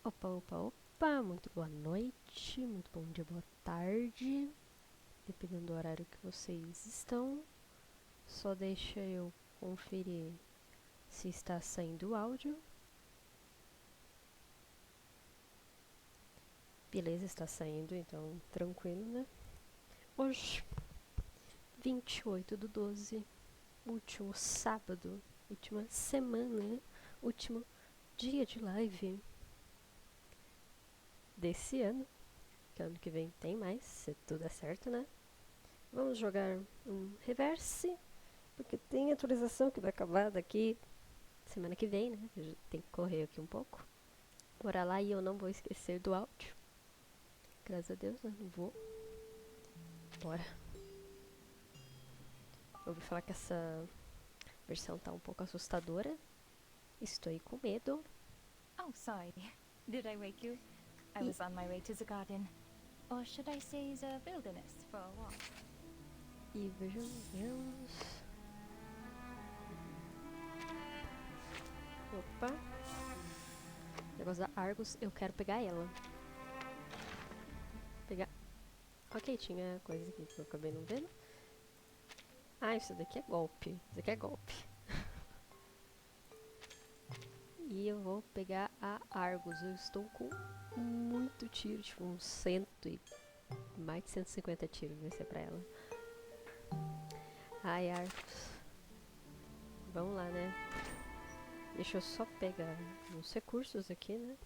Opa, opa, opa, muito boa noite, muito bom dia, boa tarde, dependendo do horário que vocês estão. Só deixa eu conferir se está saindo o áudio. Beleza, está saindo, então tranquilo, né? Hoje, 28/12, último sábado, última semana, último dia de live desse ano, que ano que vem tem mais, se tudo é certo, né? Vamos jogar um reverse, porque tem atualização que vai acabar daqui semana que vem, né? Tem que correr aqui um pouco. Bora lá e eu não vou esquecer do áudio. Graças a Deus, né? Não vou. Bora. Eu ouvi falar que essa versão tá um pouco assustadora. Estou com medo. Oh, sorry. Did I wake you? I was on my way to the garden. Or should I say the wilderness for a walk? E vejamos. Opa. Negócio da Argus, eu quero pegar ela. Pegar. Ok, tinha coisa aqui que eu acabei não vendo. Ah, isso daqui é golpe. Isso daqui é golpe. E eu vou pegar a Argus. Eu estou com muito tiro, tipo uns mais de 150 tiros vai ser pra ela. Ai, Argus. Vamos lá, né? Deixa eu só pegar uns recursos aqui, né?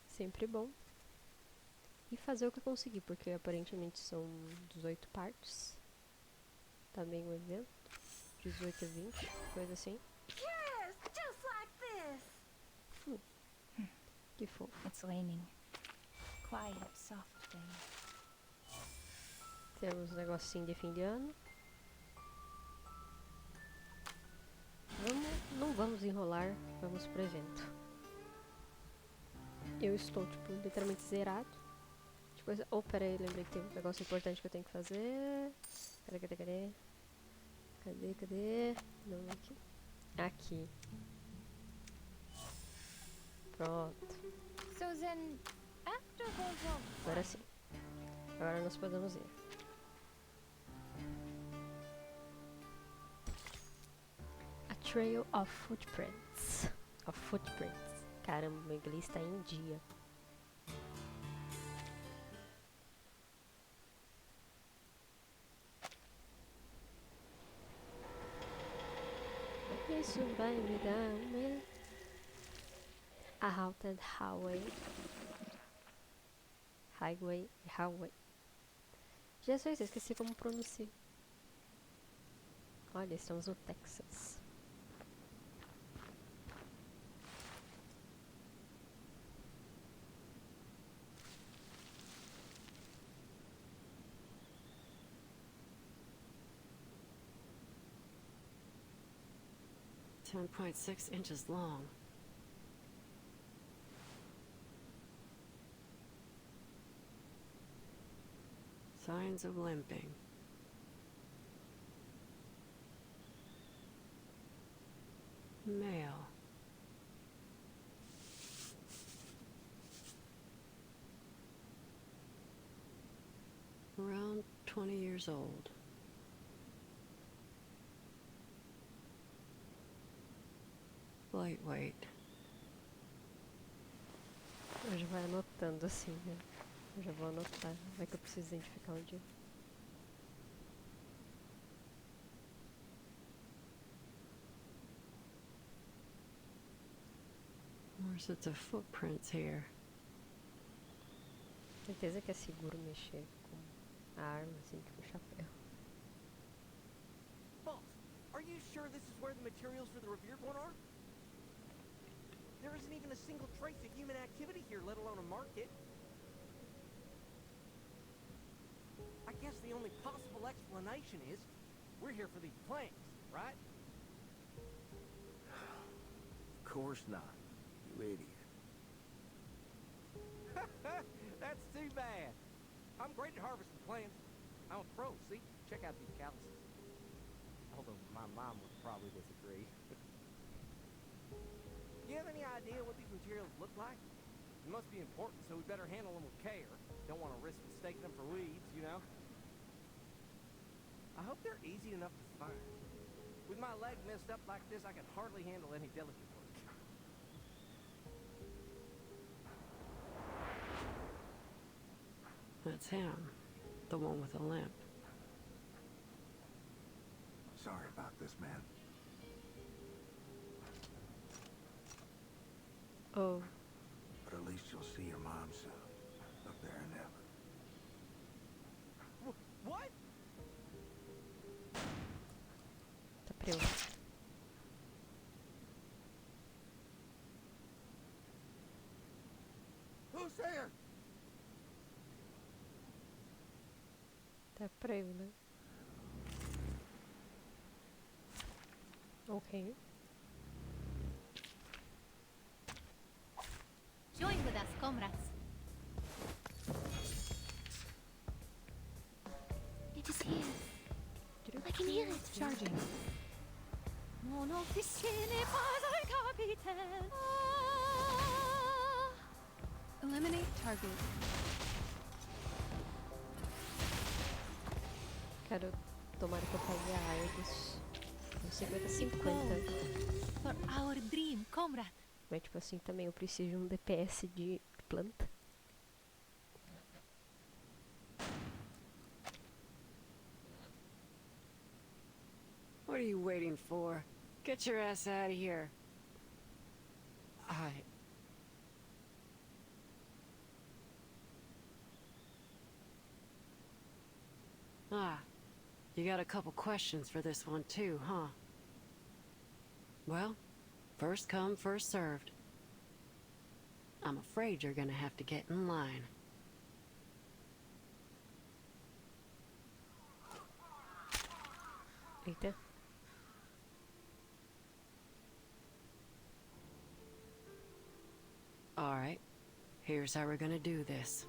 Sempre bom. E fazer o que eu conseguir, porque aparentemente são 18 partes. Também o evento. 18 a 20, coisa assim. Yes, just like this. Que fofo. It's raining. Quiet, soft rain. Temos um negocinho de fim de ano. Não vamos enrolar, vamos pro evento. Eu estou, tipo, literalmente zerado. De coisa... Oh, pera aí, lembrei que tem um negócio importante que eu tenho que fazer. Cadê? Cadê? Não, aqui. Aqui. Pronto. So then, after World War Agora I, sim. Agora nós podemos ir. A Trail of Footprints. Caramba, meu inglês tá em dia. Isso vai me dar uma... A Haunted Highway. Jesus, eu esqueci como pronunciar. Olha, estamos no Texas. .6 inches long. Signs of limping. Male. Around 20 years old. Lightweight. Eu já vou anotando assim, né? Eu já vou anotar. Vai que eu preciso identificar onde. More sets of footprints here. Certeza que é seguro mexer com a arma, assim, tipo chapéu. Boss, are you sure this is where the materials for the revered one are? There isn't even a single trace of human activity here, let alone a market. I guess the only possible explanation is we're here for these plants, right? Of course not, you idiot. That's too bad. I'm great at harvesting plants. I'm a pro, see? Check out these calluses. Although my mom would probably disagree. You have any idea what these materials look like? They must be important, so we better handle them with care. Don't want to risk mistaking them for weeds, you know? I hope they're easy enough to find. With my leg messed up like this, I can hardly handle any delicate work. That's him. The one with the limp. Sorry about this, man. Oh, But at least you'll see your mom soon. Up there in heaven. What? tá preso. Who's there? Tá preso, né? Ok. Join with us, comrades. It is here. I can hear it. Charging. Mon officier n'est pas un capitaine. Eliminate target. Cara, tomara que eu pegue a Argus. No 50-50. For our dream, comrade. Mas tipo assim, também eu preciso de um DPS de planta. What are you waiting for? Get your ass out of here. Ah, you got a couple questions for this one too, huh? Well, first come, first served. I'm afraid you're gonna have to get in line. Eita. Alright, here's how we're gonna do this.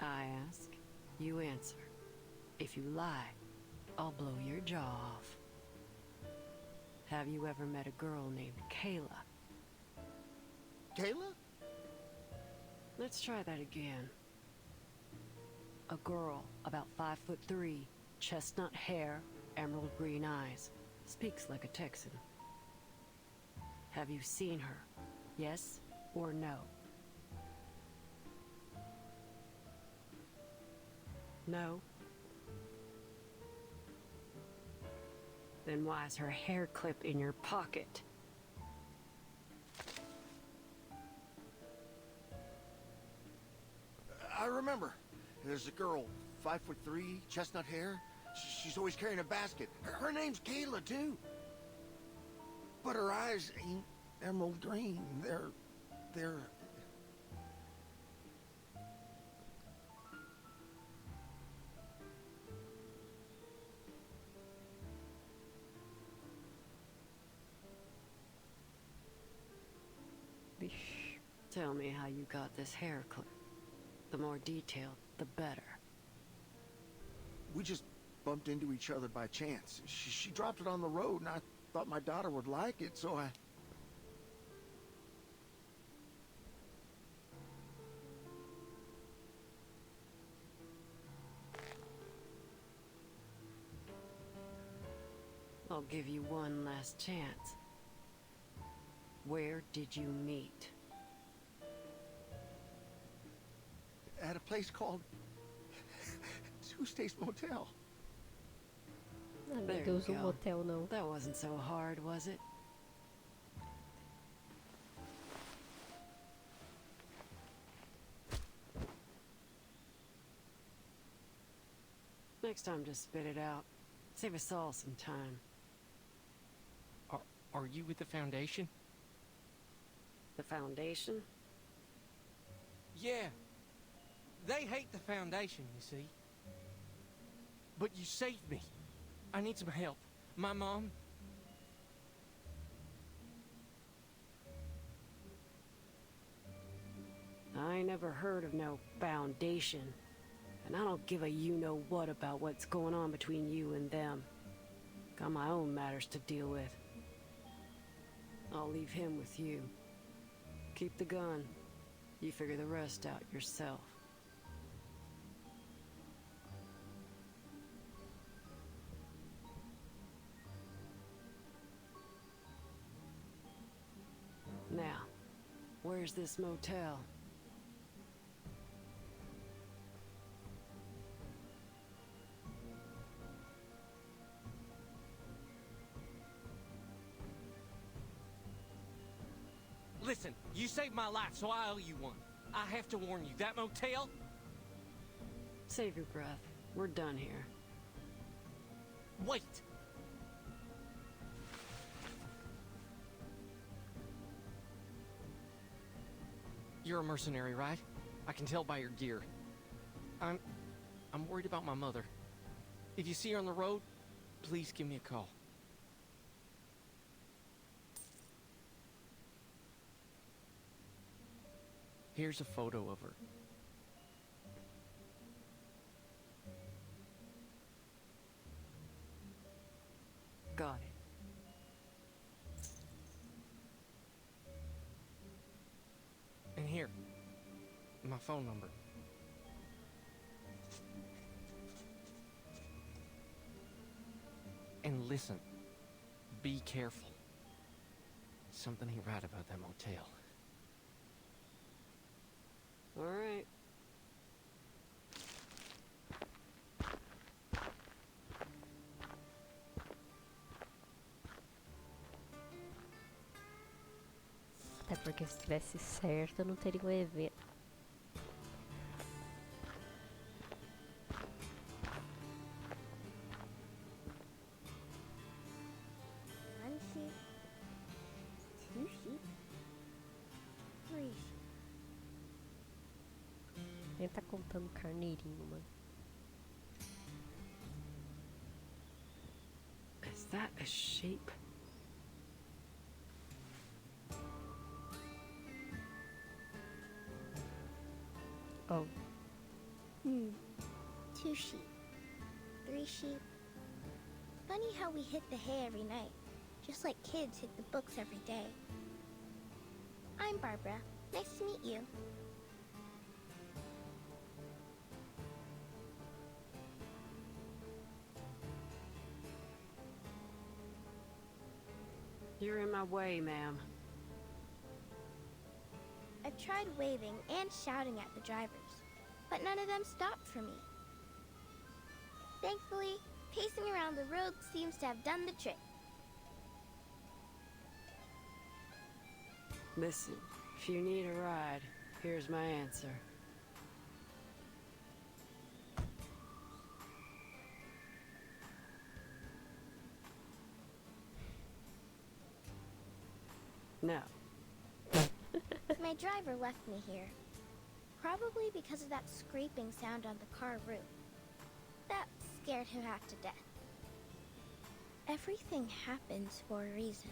I ask, you answer. If you lie, I'll blow your jaw off. Have you ever met a girl named Kayla? Kayla? Let's try that again. A girl about 5'3", chestnut hair, emerald green eyes, speaks like a Texan. Have you seen her? Yes or no? No? Then why is her hair clip in your pocket? I remember. There's a girl, 5'3", chestnut hair. She's always carrying a basket. Her name's Kayla, too. But her eyes ain't emerald green. They're... Vixe. Tell me how you got this hair clip. The more detailed, the better. We just bumped into each other by chance. She dropped it on the road, and I thought my daughter would like it, so I... I'll give you one last chance. Where did you meet? At a place called... Tuesday's Motel. Ah, meu There Deus, you um go. motel não. That wasn't so hard, was it? Next time, just spit it out. Save us all some time. Are you with the Foundation? The Foundation? Yeah. They hate the Foundation, you see. But you saved me. I need some help. My mom... I ain't never heard of no Foundation. And I don't give a you-know-what about what's going on between you and them. Got my own matters to deal with. I'll leave him with you. Keep the gun. You figure the rest out yourself. Now, where's this motel? Listen, you saved my life, so I owe you one. I have to warn you, that motel... Save your breath. We're done here. Wait! You're a mercenary, right? I can tell by your gear. I'm worried about my mother. If you see her on the road, please give me a call. Here's a photo of her. Got it. And here, my phone number. And listen, be careful. Something ain't right about that motel. All right. Até porque se estivesse certo, não teria um evento. One sheep, two sheep, three sheep. Ele tá contando carneirinho, mano. Is that a sheep? Oh, Two sheep, three sheep. Funny how we hit the hay every night, just like kids hit the books every day. I'm Barbara. Nice to meet you. You're in my way, ma'am. I've tried waving and shouting at the drivers, but none of them stopped for me. Thankfully, pacing around the road seems to have done the trick. Listen, if you need a ride, here's my answer. No. My driver left me here, probably because of that scraping sound on the car roof. That scared him half to death. Everything happens for a reason.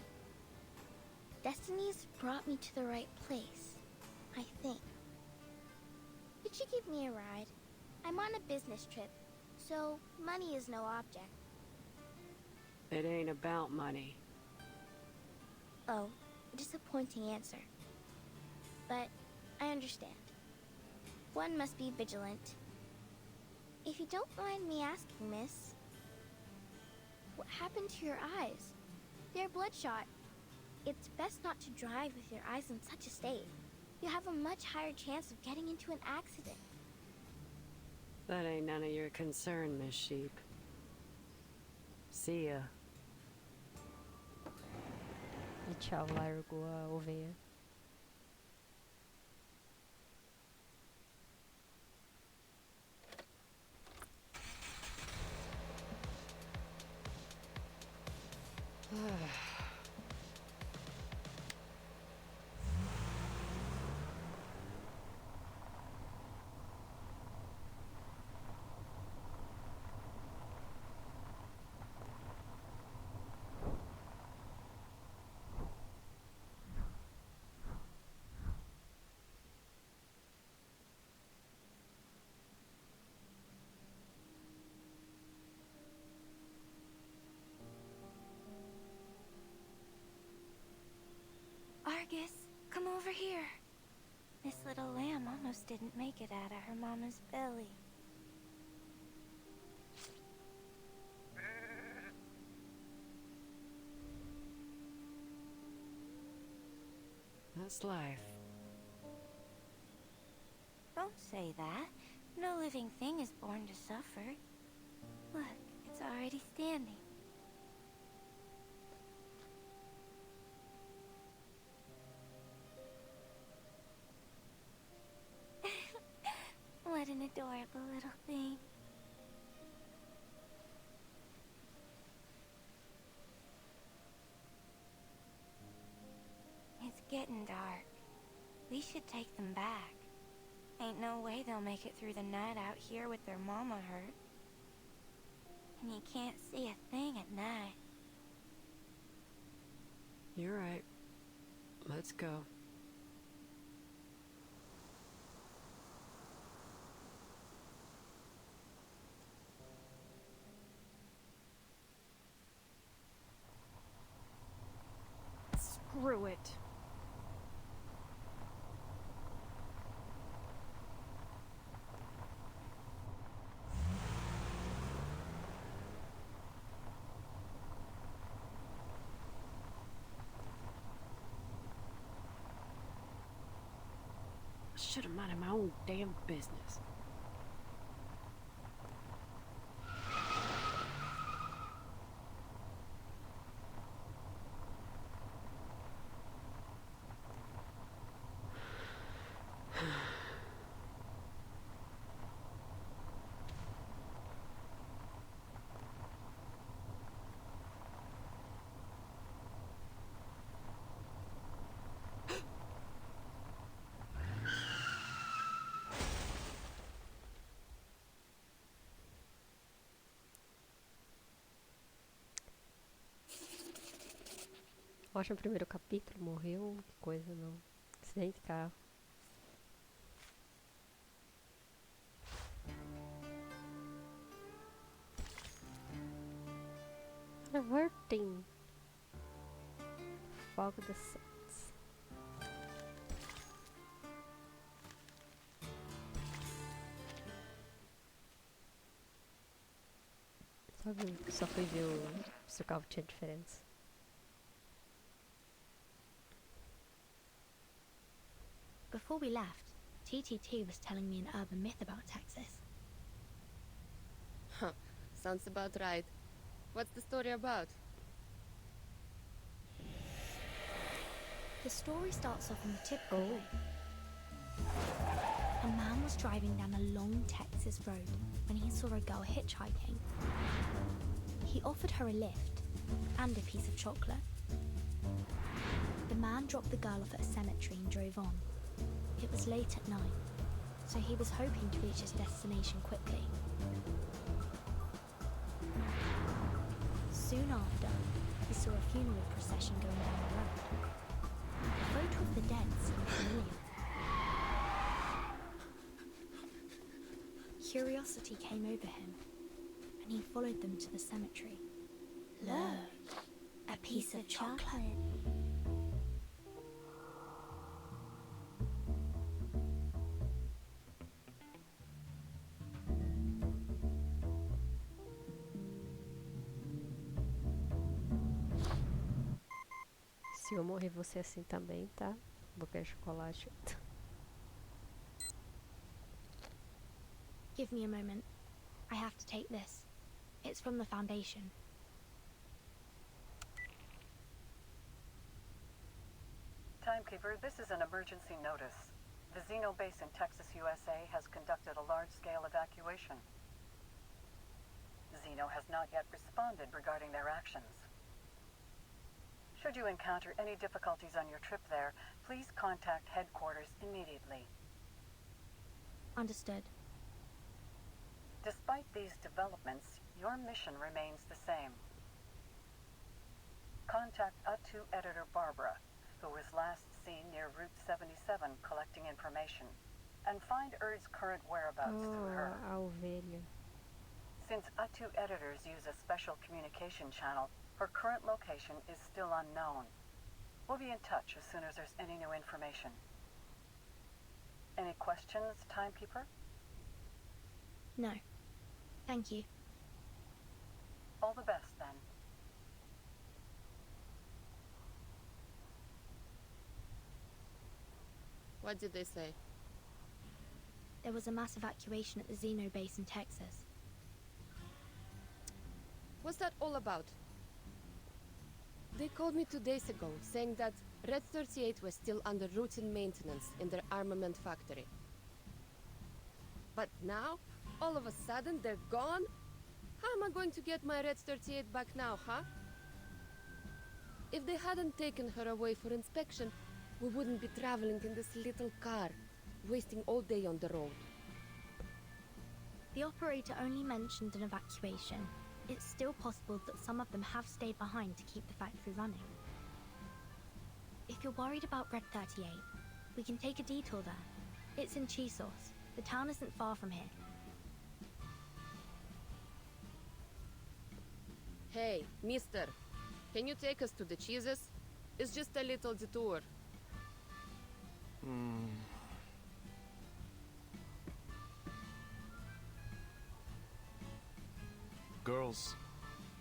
Destiny's brought me to the right place, I think. Could you give me a ride? I'm on a business trip, so money is no object. It ain't about money. Oh, a disappointing answer. But I understand. One must be vigilant. If you don't mind me asking, miss, what happened to your eyes? They're bloodshot. It's best not to drive with your eyes in such a state. You have a much higher chance of getting into an accident. That ain't none of your concern, Miss Sheep. See ya. e tchau, largou a ovelha. almost didn't make it out of her mama's belly. That's life. Don't say that. No living thing is born to suffer. Look, it's already standing. What an adorable little thing. It's getting dark. We should take them back. Ain't no way they'll make it through the night out here with their mama hurt. And you can't see a thing at night. You're right. Let's go. Screw it. I should have minded my own damn business. Ótimo, no primeiro capítulo morreu, que coisa, não. Acidente de carro. Reverting. Fogo das Santos. Só fui ver se o carro tinha diferença. Before we left, TTT was telling me an urban myth about Texas. Huh, sounds about right. What's the story about? The story starts off in the typical way. A man was driving down a long Texas road when he saw a girl hitchhiking. He offered her a lift and a piece of chocolate. The man dropped the girl off at a cemetery and drove on. It was late at night, so he was hoping to reach his destination quickly. Soon after, he saw a funeral procession going down the road. The photo of the dead seemed familiar. Curiosity came over him, and he followed them to the cemetery. Look, a piece of chocolate. Se eu morrer, você assim também, tá? Boca de chocolate. Give me a moment. I have to take this. It's from the Foundation. Timekeeper, this is an emergency notice. The Xeno base in Texas, USA has conducted a large-scale evacuation. Xeno has not yet responded regarding their actions. Should you encounter any difficulties on your trip there, please contact headquarters immediately. Understood. Despite these developments, your mission remains the same. Contact A2 editor Barbara, who was last seen near Route 77 collecting information, and find Erd's current whereabouts through her. A ovelha. Since A2 editors use a special communication channel, her current location is still unknown. We'll be in touch as soon as there's any new information. Any questions, timekeeper? No. Thank you. All the best, then. What did they say? There was a mass evacuation at the Xeno base in Texas. What's that all about? They called me 2 days ago, saying that Red 38 was still under routine maintenance in their armament factory. But now, all of a sudden, they're gone? How am I going to get my Red 38 back now, huh? If they hadn't taken her away for inspection, we wouldn't be traveling in this little car, wasting all day on the road. The operator only mentioned an evacuation. It's still possible that some of them have stayed behind to keep the factory running. If you're worried about Red 38, we can take a detour there. It's in Chisos. The town isn't far from here. Hey, mister, can you take us to the cheeses? It's just a little detour. Girls,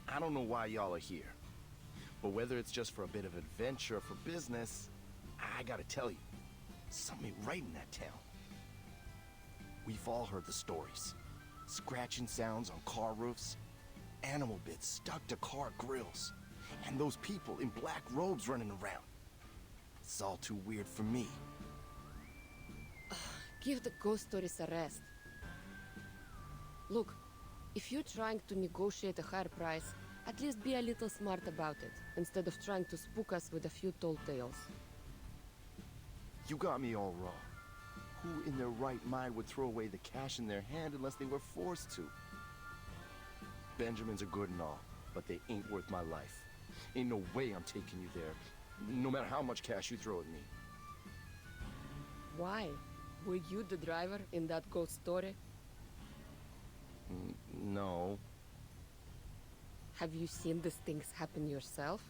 I don't know why y'all are here, but whether it's just for a bit of adventure or for business, I gotta tell you, something ain't right in that town. We've all heard the stories. Scratching sounds on car roofs, animal bits stuck to car grills, and those people in black robes running around. It's all too weird for me. Give the ghost stories a rest. Look, if you're trying to negotiate a higher price, at least be a little smart about it, instead of trying to spook us with a few tall tales. You got me all wrong. Who in their right mind would throw away the cash in their hand unless they were forced to? Benjamins are good and all, but they ain't worth my life. Ain't no way I'm taking you there, no matter how much cash you throw at me. Why? Were you the driver in that ghost story? No. Have you seen these things happen yourself?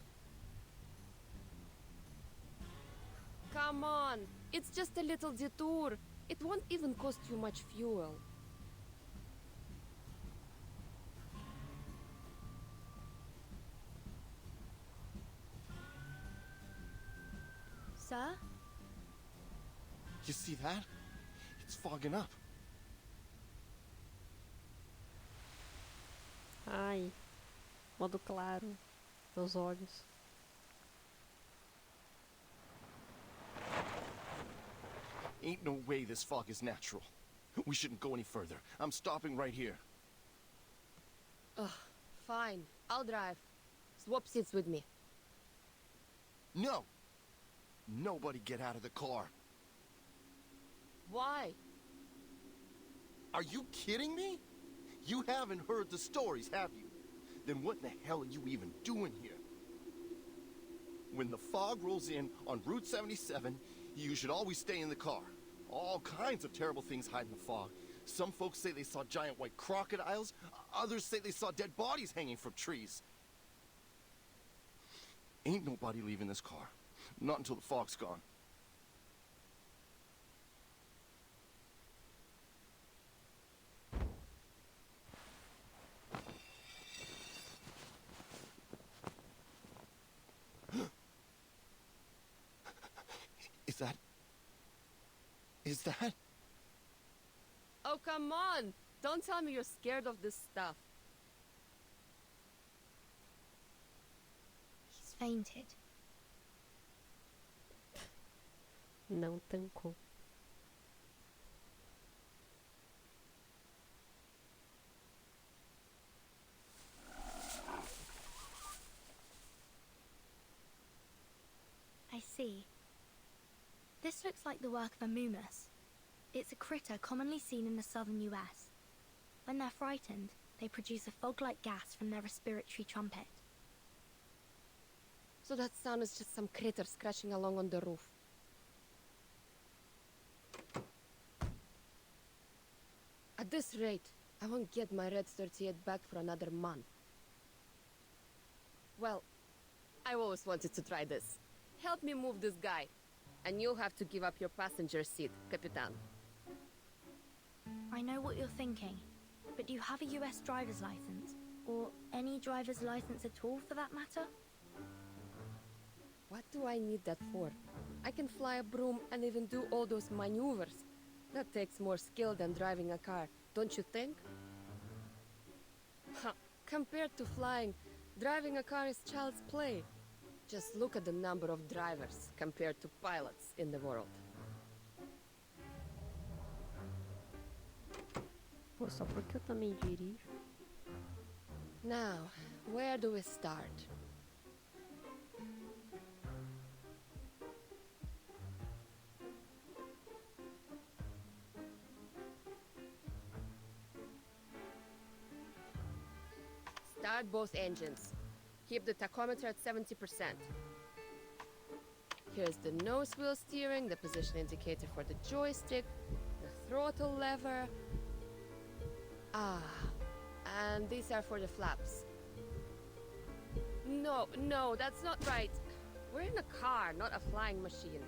Come on! It's just a little detour. It won't even cost you much fuel. Sir? You see that? It's fogging up. Ai, modo claro, meus olhos. Ain't no way this fog is natural. We shouldn't go any further. I'm stopping right here. Ugh, fine. I'll drive. Swap seats with me. No! Nobody get out of the car. Why? Are you kidding me? You haven't heard the stories, have you? Then what the hell are you even doing here? When the fog rolls in on Route 77, you should always stay in the car. All kinds of terrible things hide in the fog. Some folks say they saw giant white crocodiles. Others say they saw dead bodies hanging from trees. Ain't nobody leaving this car. Not until the fog's gone. Is that? Oh, come on! Don't tell me you're scared of this stuff. He's fainted. Não tancou. I see. This looks like the work of a mumus. It's a critter commonly seen in the southern US. When they're frightened, they produce a fog-like gas from their respiratory trumpet. So that sound is just some critter scratching along on the roof. At this rate, I won't get my Red 38 back for another month. Well, I always wanted to try this. Help me move this guy. And you'll have to give up your passenger seat, Capitan. I know what you're thinking, but do you have a US driver's license? Or any driver's license at all, for that matter? What do I need that for? I can fly a broom and even do all those maneuvers. That takes more skill than driving a car, don't you think? Ha! Compared to flying, driving a car is child's play. Just look at the number of drivers compared to pilots in the world. Pô, só porque eu também dirijo. Now, where do we start? Start both engines. Keep the tachometer at 70%. Here's the nose wheel steering, the position indicator for the joystick, the throttle lever. Ah, and these are for the flaps. No, that's not right. We're in a car, not a flying machine.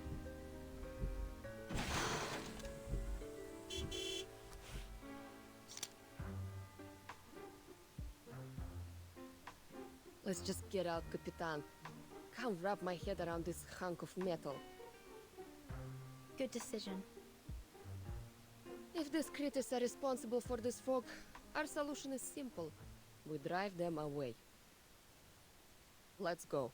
Let's just get out, Capitan. Can't wrap my head around this hunk of metal. Good decision. If these critters are responsible for this fog, our solution is simple. We drive them away. Let's go.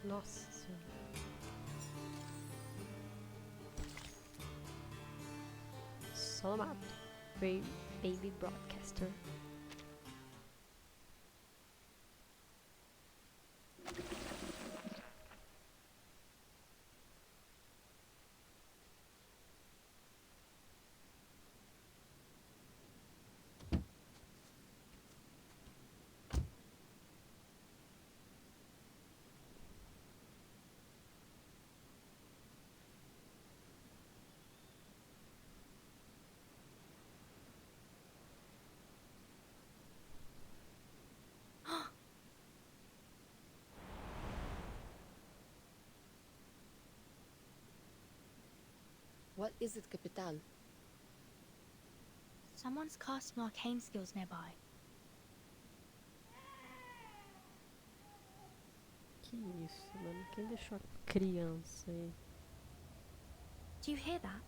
Nossa senhora. Só no mato. Baby Broadcaster. What is it, Capitan? Someone's casting arcane skills nearby. Que isso, mano? Quem deixou a criança aí? Do you hear that?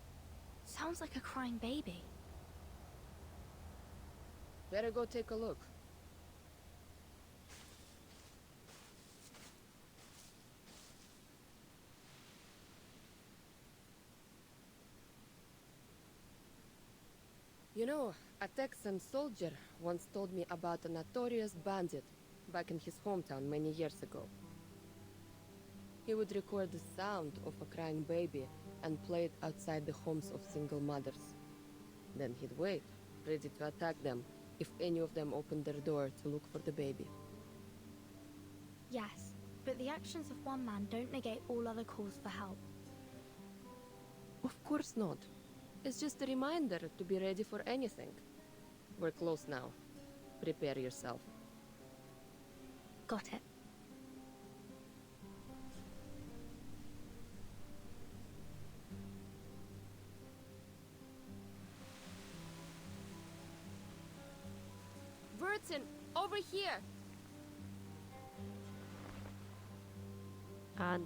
Sounds like a crying baby. Better go take a look. You know, a Texan soldier once told me about a notorious bandit back in his hometown many years ago. He would record the sound of a crying baby and play it outside the homes of single mothers. Then he'd wait, ready to attack them if any of them opened their door to look for the baby. Yes, but the actions of one man don't negate all other calls for help. Of course not. It's just a reminder to be ready for anything. We're close now. Prepare yourself. Got it. Burton, over here! Ah,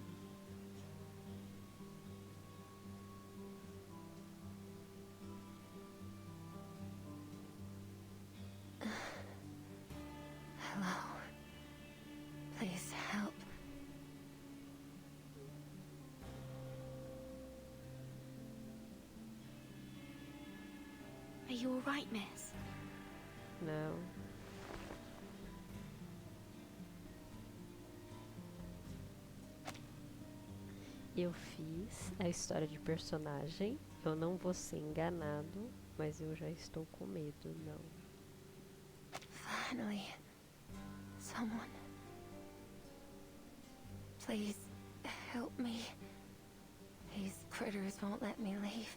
Hello. Please help. Are you all right, miss? não. Eu fiz a história de personagem, Eu não vou ser enganado, mas eu já estou com medo, não. Finally, someone. Please, help me. These critters won't let me leave.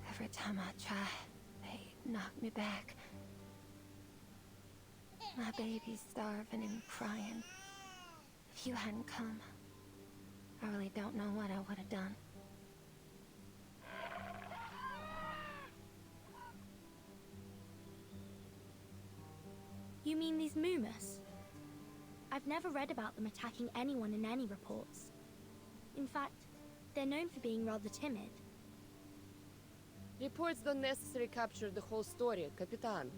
Every time I try, they knock me back. My baby's starving and crying. If you hadn't come, I really don't know what I would have done. You mean these Moomus? I've never read about them attacking anyone in any reports. In fact, they're known for being rather timid. Reports don't necessarily capture the whole story, Capitan.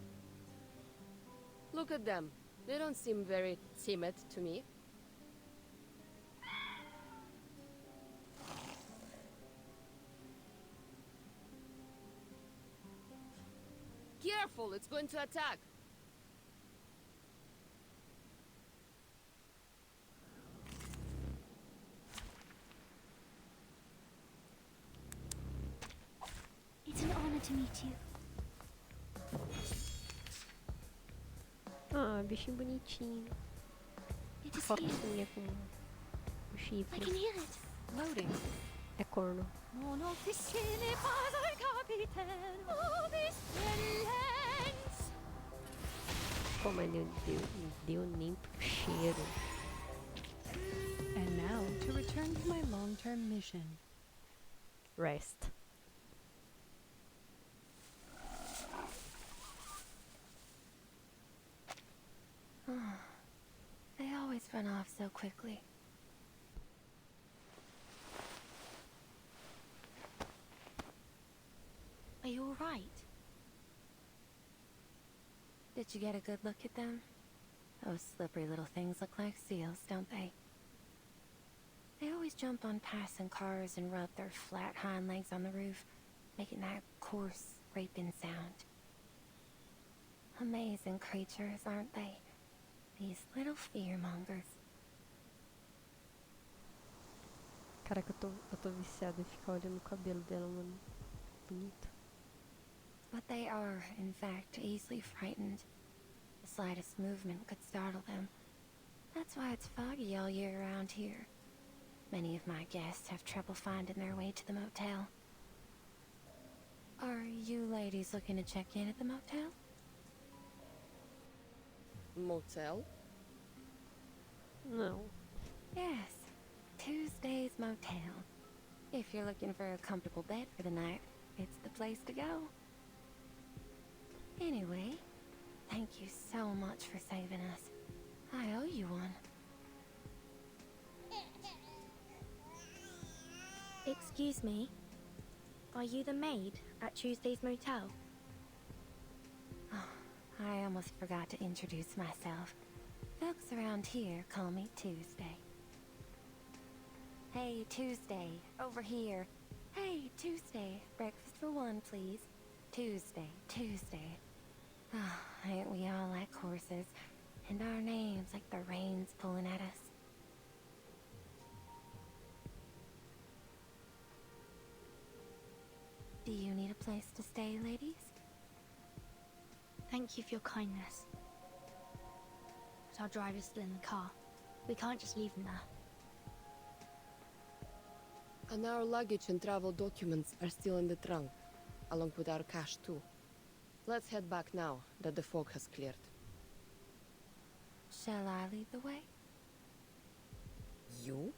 Look at them. They don't seem very timid to me. Careful, it's going to attack. It's an honor to meet you. Ah, bichinho bonitinho. It is here. Foquinha com o I chifre. can hear it. Loading. É corno. Mon officier n'est pas un capitaine. Oh, excellence. Pô, mas não deu nem pro cheiro. And now to return to my long-term mission. Rest. They always run off so quickly. Are you all right? Did you get a good look at them? Those slippery little things look like seals, don't they? They always jump on passing cars and rub their flat hind legs on the roof, making that coarse, raping sound. Amazing creatures, aren't they? These little fearmongers. Caraca, eu tô viciada em ficar olhando o cabelo dela, mano. Bonito. But they are, in fact, easily frightened. The slightest movement could startle them. That's why it's foggy all year around here. Many of my guests have trouble finding their way to the motel. Are you ladies looking to check in at the motel? Motel? Não. Yes, Tuesday's Motel. If you're looking for a comfortable bed for the night, it's the place to go. Anyway, thank you so much for saving us. I owe you one. Excuse me. Are you the maid at Tuesday's Motel? Oh, I almost forgot to introduce myself. Folks around here call me Tuesday. Hey, Tuesday, over here. Hey, Tuesday, breakfast for one, please. Tuesday, Tuesday. Oh, ain't we all like horses? And our names like the rain's pulling at us. Do you need a place to stay, ladies? Thank you for your kindness. But our driver's still in the car. We can't just leave him there. And our luggage and travel documents are still in the trunk, along with our cash too. Let's head back now that the fog has cleared. Shall I lead the way? You?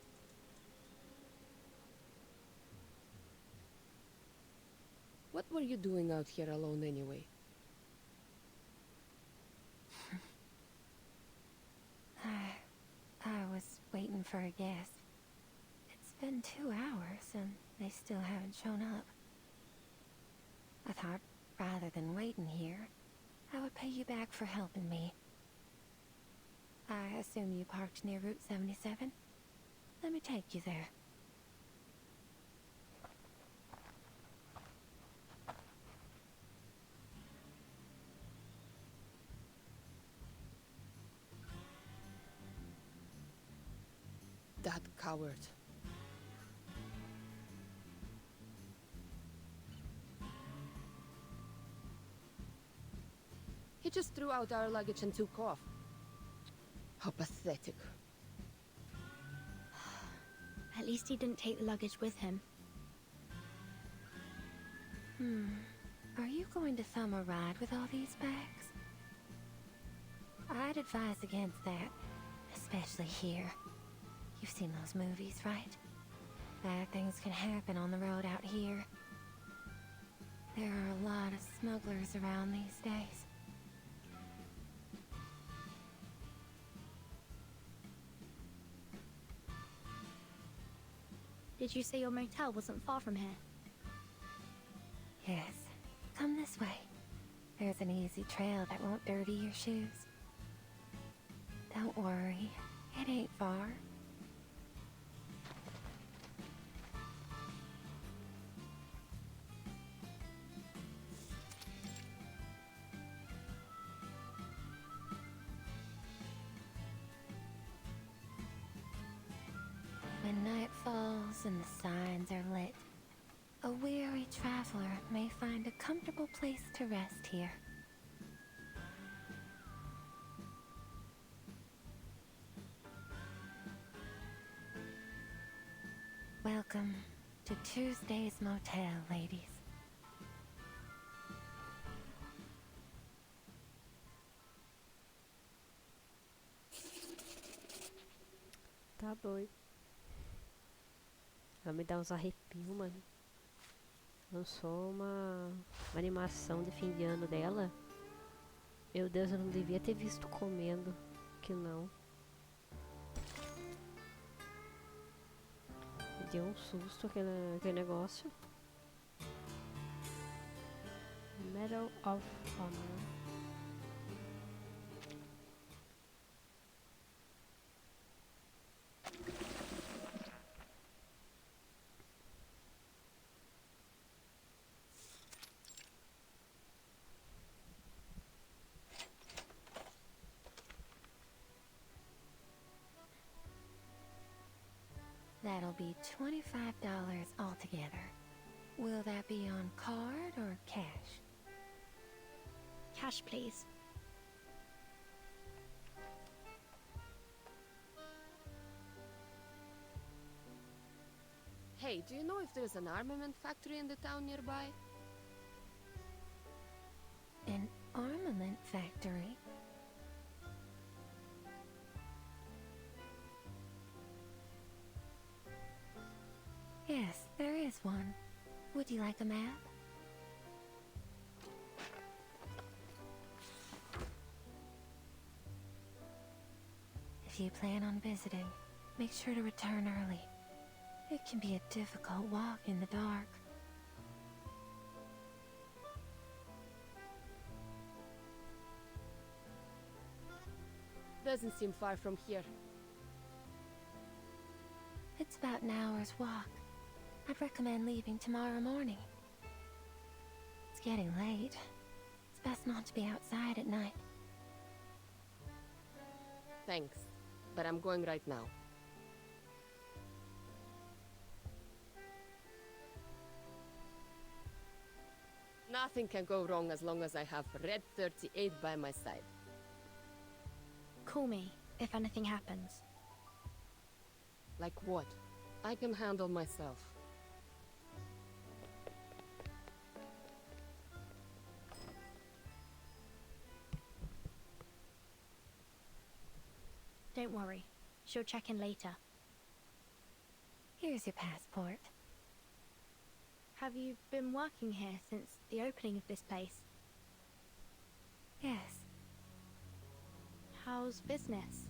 What were you doing out here alone anyway? I was waiting for a guest. It's been 2 hours and they still haven't shown up. I thought rather than waiting here, I would pay you back for helping me. I assume you parked near Route 77? Let me take you there. That coward. just threw out our luggage and took off. How pathetic. At least he didn't take the luggage with him. Are you going to thumb a ride with all these bags? I'd advise against that, especially here. You've seen those movies, right? Bad things can happen on the road out here. There are a lot of smugglers around these days. Did you say your motel wasn't far from here? Yes. Come this way. There's an easy trail that won't dirty your shoes. Don't worry. It ain't far. When night falls and the signs are lit, a weary traveler may find a comfortable place to rest here. Welcome to Tuesday's Motel, ladies. Tá doido. Ela me dá uns arrepios, mano. Lançou uma animação de fim de ano dela. Meu Deus, eu não devia ter visto comendo. Que não. Me deu um susto aquele negócio. Medal of Honor. That'll be $25 altogether. Will that be on card or cash? Cash, please. Hey, do you know if there's an armament factory in the town nearby? An armament factory? Yes, there is one. Would you like a map? If you plan on visiting, make sure to return early. It can be a difficult walk in the dark. Doesn't seem far from here. It's about an hour's walk. I'd recommend leaving tomorrow morning. It's getting late. It's best not to be outside at night. Thanks, but I'm going right now. Nothing can go wrong as long as I have Red 38 by my side. Call me if anything happens. Like what? I can handle myself. Don't worry. She'll check in later. Here's your passport. Have you been working here since the opening of this place? Yes. How's business?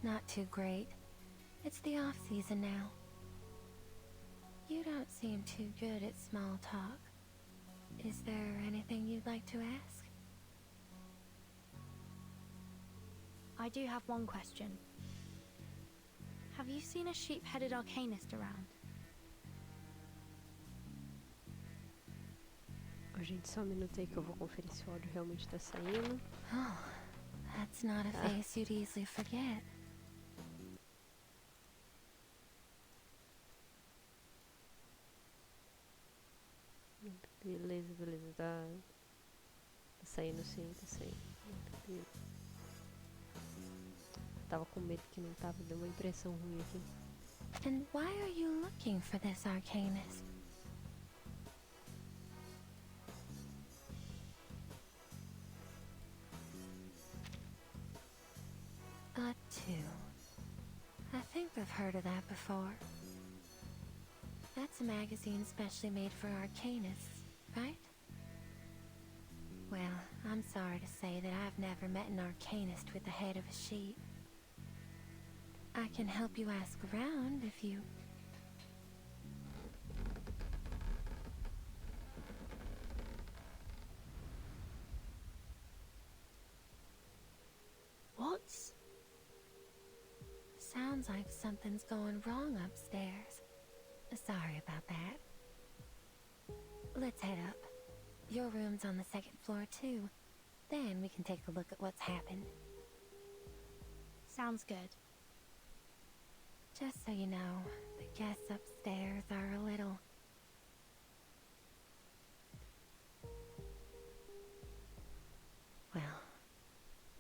Not too great. It's the off-season now. You don't seem too good at small talk. Is there anything you'd like to ask? I do have one question. Have you seen a sheep-headed arcanist around? Ó, gente, só um minuto aí que eu vou conferir se o áudio realmente tá saindo. Oh, that's not a face you'd easily forget. Beleza, beleza. Tá saindo sim, tá saindo. Beleza. Tava com medo que não tava, deu uma impressão ruim aqui. And why are you looking for this Arcanus? A 2. I think I've heard of that before. That's a magazine specially made for Arcanists, right? Well, I'm sorry to say that I've never met an Arcanist with the head of a sheep. I can help you ask around if you... What? Sounds like something's going wrong upstairs. Sorry about that. Let's head up. Your room's on the second floor too. Then we can take a look at what's happened. Sounds good. Just so you know, the guests upstairs are a little... Well,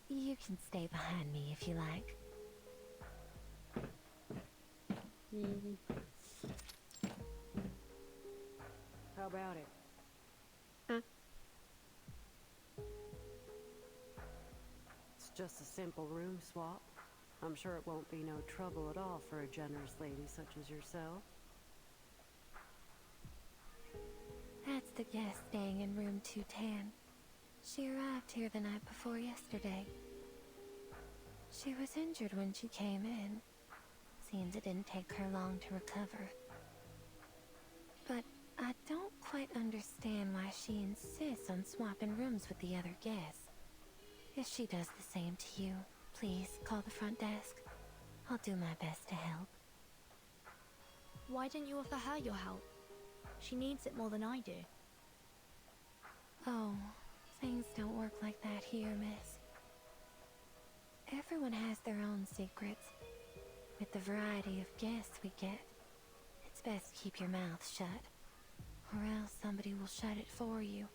you can stay behind me if you like. How about it? It's just a simple room swap. I'm sure it won't be no trouble at all for a generous lady such as yourself. That's the guest staying in room 210. She arrived here the night before yesterday. She was injured when she came in. Seems it didn't take her long to recover. But I don't quite understand why she insists on swapping rooms with the other guests. If she does the same to you, please call the front desk. I'll do my best to help. Why didn't you offer her your help? She needs it more than I do. Oh, things don't work like that here, miss. Everyone has their own secrets. With the variety of guests we get, it's best to keep your mouth shut, or else somebody will shut it for you.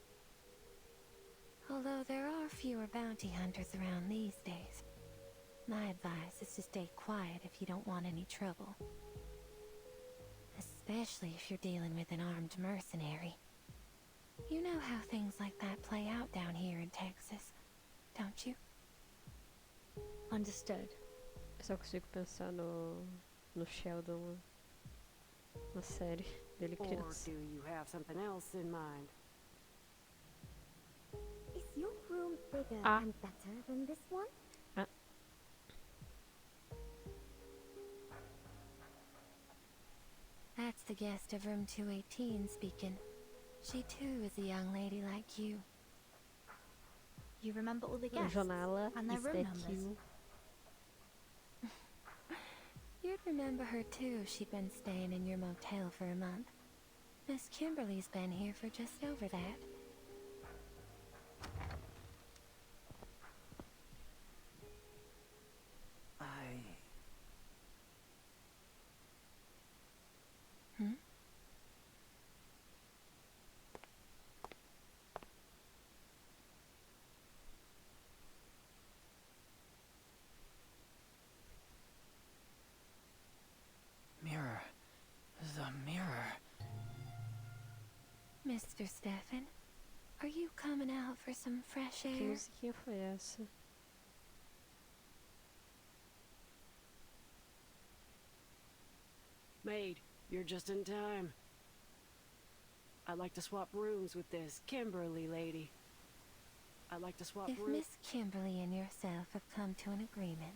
Although there are fewer bounty hunters around these days, my advice is to stay quiet if you don't want any trouble. Especially if you're dealing with an armed mercenary. You know how things like that play out down here in Texas, don't you? Understood. Eu só consigo pensar no Sheldon na série dele Or criança. do you have something else in mind? Is your room bigger Ah. and better than this one? That's the guest of room 218 speaking. She too is a young lady like you. You remember all the guests Janela and their room numbers? Estequinho. You'd remember her too if she'd been staying in your motel for a month. Miss Kimberly's been here for just over that. Hmm? Mirror. The mirror. Mr. Stefan, are you coming out for some fresh Que air? musiquinha foi essa? Maid, you're just in time. I'd like to swap rooms with this Kimberly lady. I'd like to swap If rooms. Miss Kimberly and yourself have come to an agreement,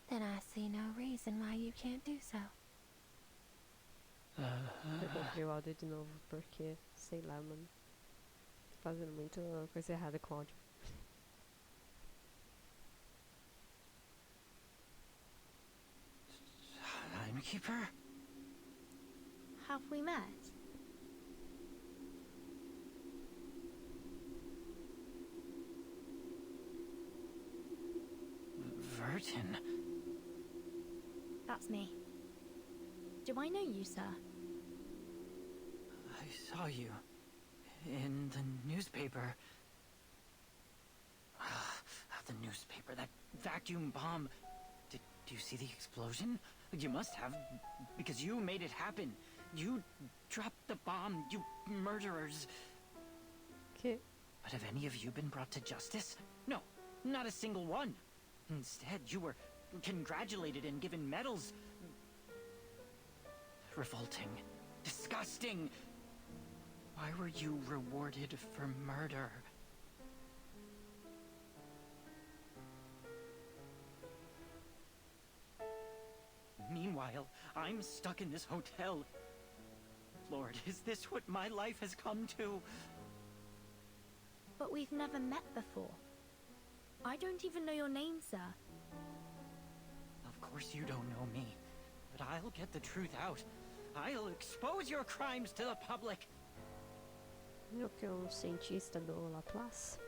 then I see no reason why you can't do so. Eu comprei o áudio de novo porque, sei lá, mano. Fazendo muita coisa errada com o áudio. Timekeeper? Have we met? Vertin? That's me. Do I know you, sir? I saw you In the newspaper. The newspaper, that vacuum bomb. Did you see the explosion? You must have, because you made it happen. You dropped the bomb, you murderers. Okay. But have any of you been brought to justice? No, not a single one. Instead, you were congratulated and given medals. Revolting. Disgusting. Why were you rewarded for murder? Meanwhile, I'm stuck in this hotel. Lord, is this what my life has come to? But we've never met before. I don't even know your name, sir. Of course you don't know me, but I'll get the truth out. I'll expose your crimes to the public. Eu que é cientista do Laplace.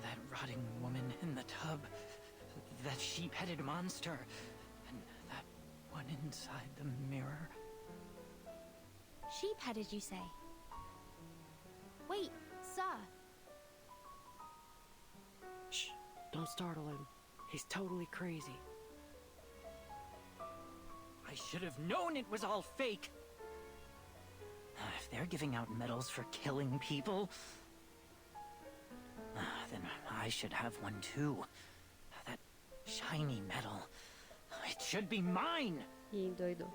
That rotting woman in the tub, that sheep-headed monster, and that one inside the mirror. Sheep-headed, you say? Wait, sir. Shh, don't startle him. He's totally crazy. I should have known it was all fake. If they're giving out medals for killing people, then I should have one too. That shiny medal. It should be mine! Ih, doido.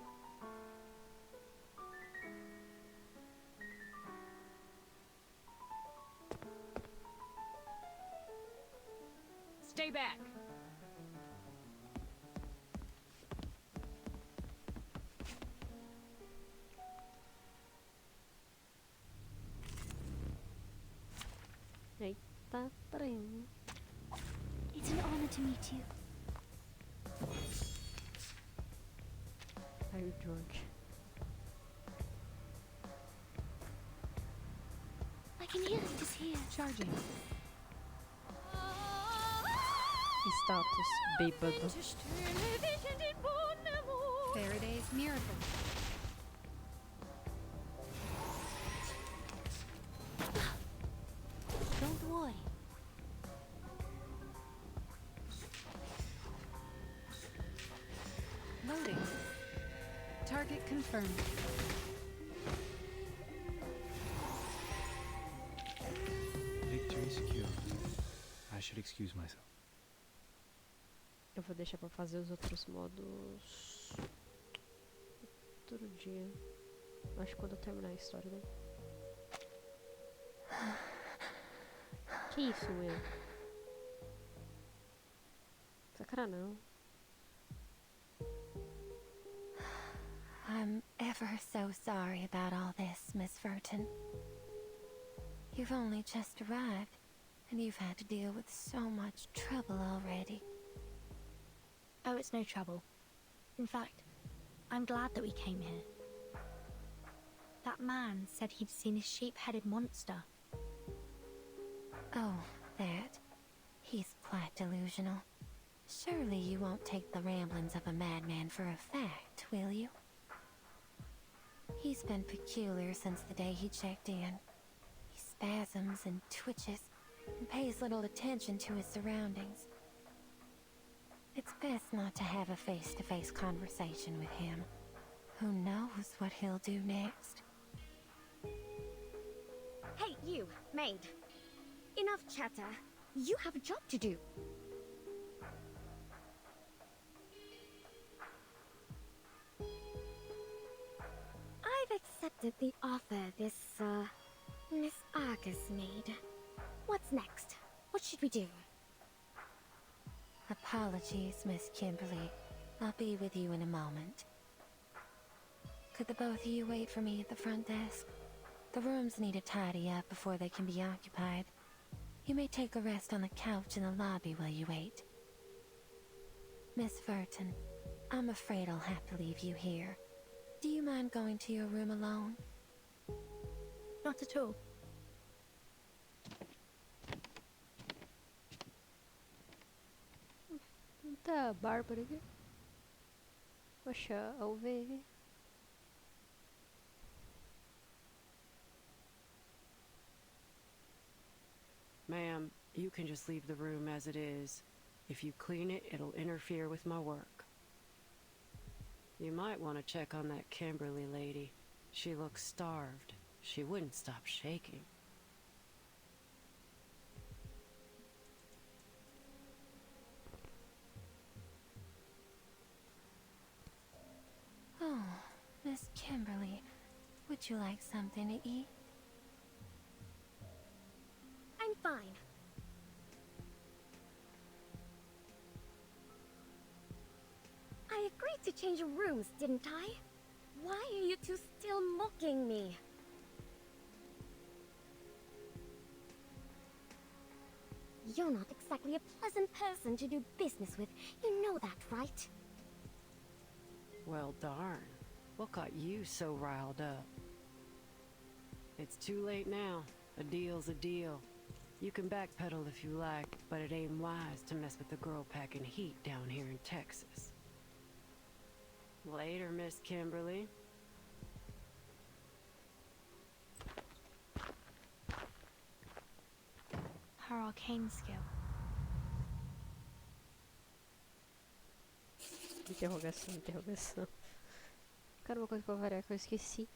Stay back. Eita, trem. It's an honor to meet you. Are you drunk? I can hear it here. Charging. Status bêbado. Faraday's miracle. Don't worry. Loading. Target confirmed. Victory secure. I should excuse myself. Eu vou deixar pra fazer os outros modos outro dia. Acho que quando eu terminar a história, né? Que isso, meu? Essa cara não. I'm ever so sorry about all this, Miss Verton. You've only just arrived, and you've had to deal with so much trouble already. Oh, it's no trouble. In fact, I'm glad that we came here. That man said he'd seen a sheep-headed monster. Oh, that. He's quite delusional. Surely you won't take the ramblings of a madman for a fact, will you? He's been peculiar since the day he checked in. He spasms and twitches, and pays little attention to his surroundings. It's best not to have a face-to-face conversation with him. Who knows what he'll do next? Hey, you, maid. Enough chatter. You have a job to do. I've accepted the offer this, Miss Argus made. What's next? What should we do? Apologies, Miss Kimberly. I'll be with you in a moment. Could the both of you wait for me at the front desk? The rooms need a tidy up before they can be occupied. You may take a rest on the couch in the lobby while you wait. Miss Verton, I'm afraid I'll have to leave you here. Do you mind going to your room alone? Not at all. Tá, Bárbara aqui. Poxa, a ovelha. Ma'am, you can just leave the room as it is. If you clean it, it'll interfere with my work. You might want to check on that Kimberly lady. She looks starved. She wouldn't stop shaking. Oh, Miss Kimberly, would you like something to eat? I'm fine. I agreed to change rooms, didn't I? Why are you two still mocking me? You're not exactly a pleasant person to do business with. You know that, right? Well, darn. What got you so riled up? It's too late now. A deal's a deal. You can backpedal if you like, but it ain't wise to mess with the girl packing heat down here in Texas. Later, Miss Kimberly. Her arcane skill. Interrogação, interrogação. Cara, uma coisa pra variar que eu esqueci.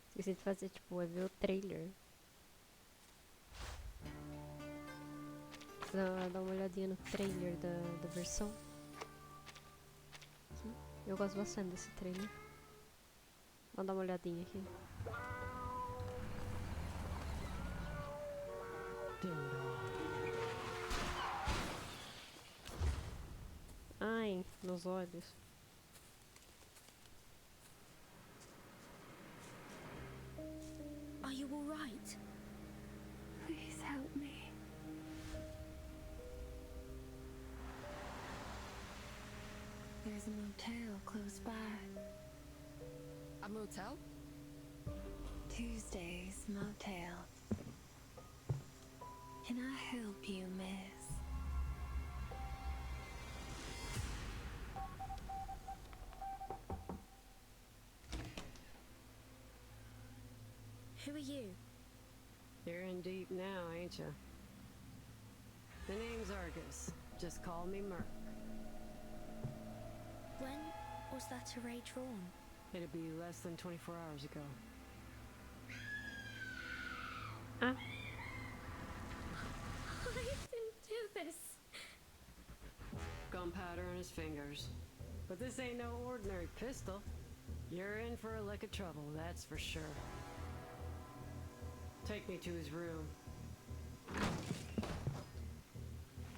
Esqueci de fazer, tipo, é ver o trailer. Dá uma olhadinha no trailer da versão. Aqui. Eu gosto bastante desse trailer. Vamos dar uma olhadinha aqui. Ai, meus olhos. Are you all right? Please help me. There's a motel close by. A motel? Tuesday's motel. Can I help you, miss? Who are you? You're in deep now, ain't you? The name's Argus. Just call me Merc. When was that array drawn? It'd be less than 24 hours ago. Ah. I didn't do this. Gunpowder in his fingers. But this ain't no ordinary pistol. You're in for a lick of trouble, that's for sure. Take me to his room.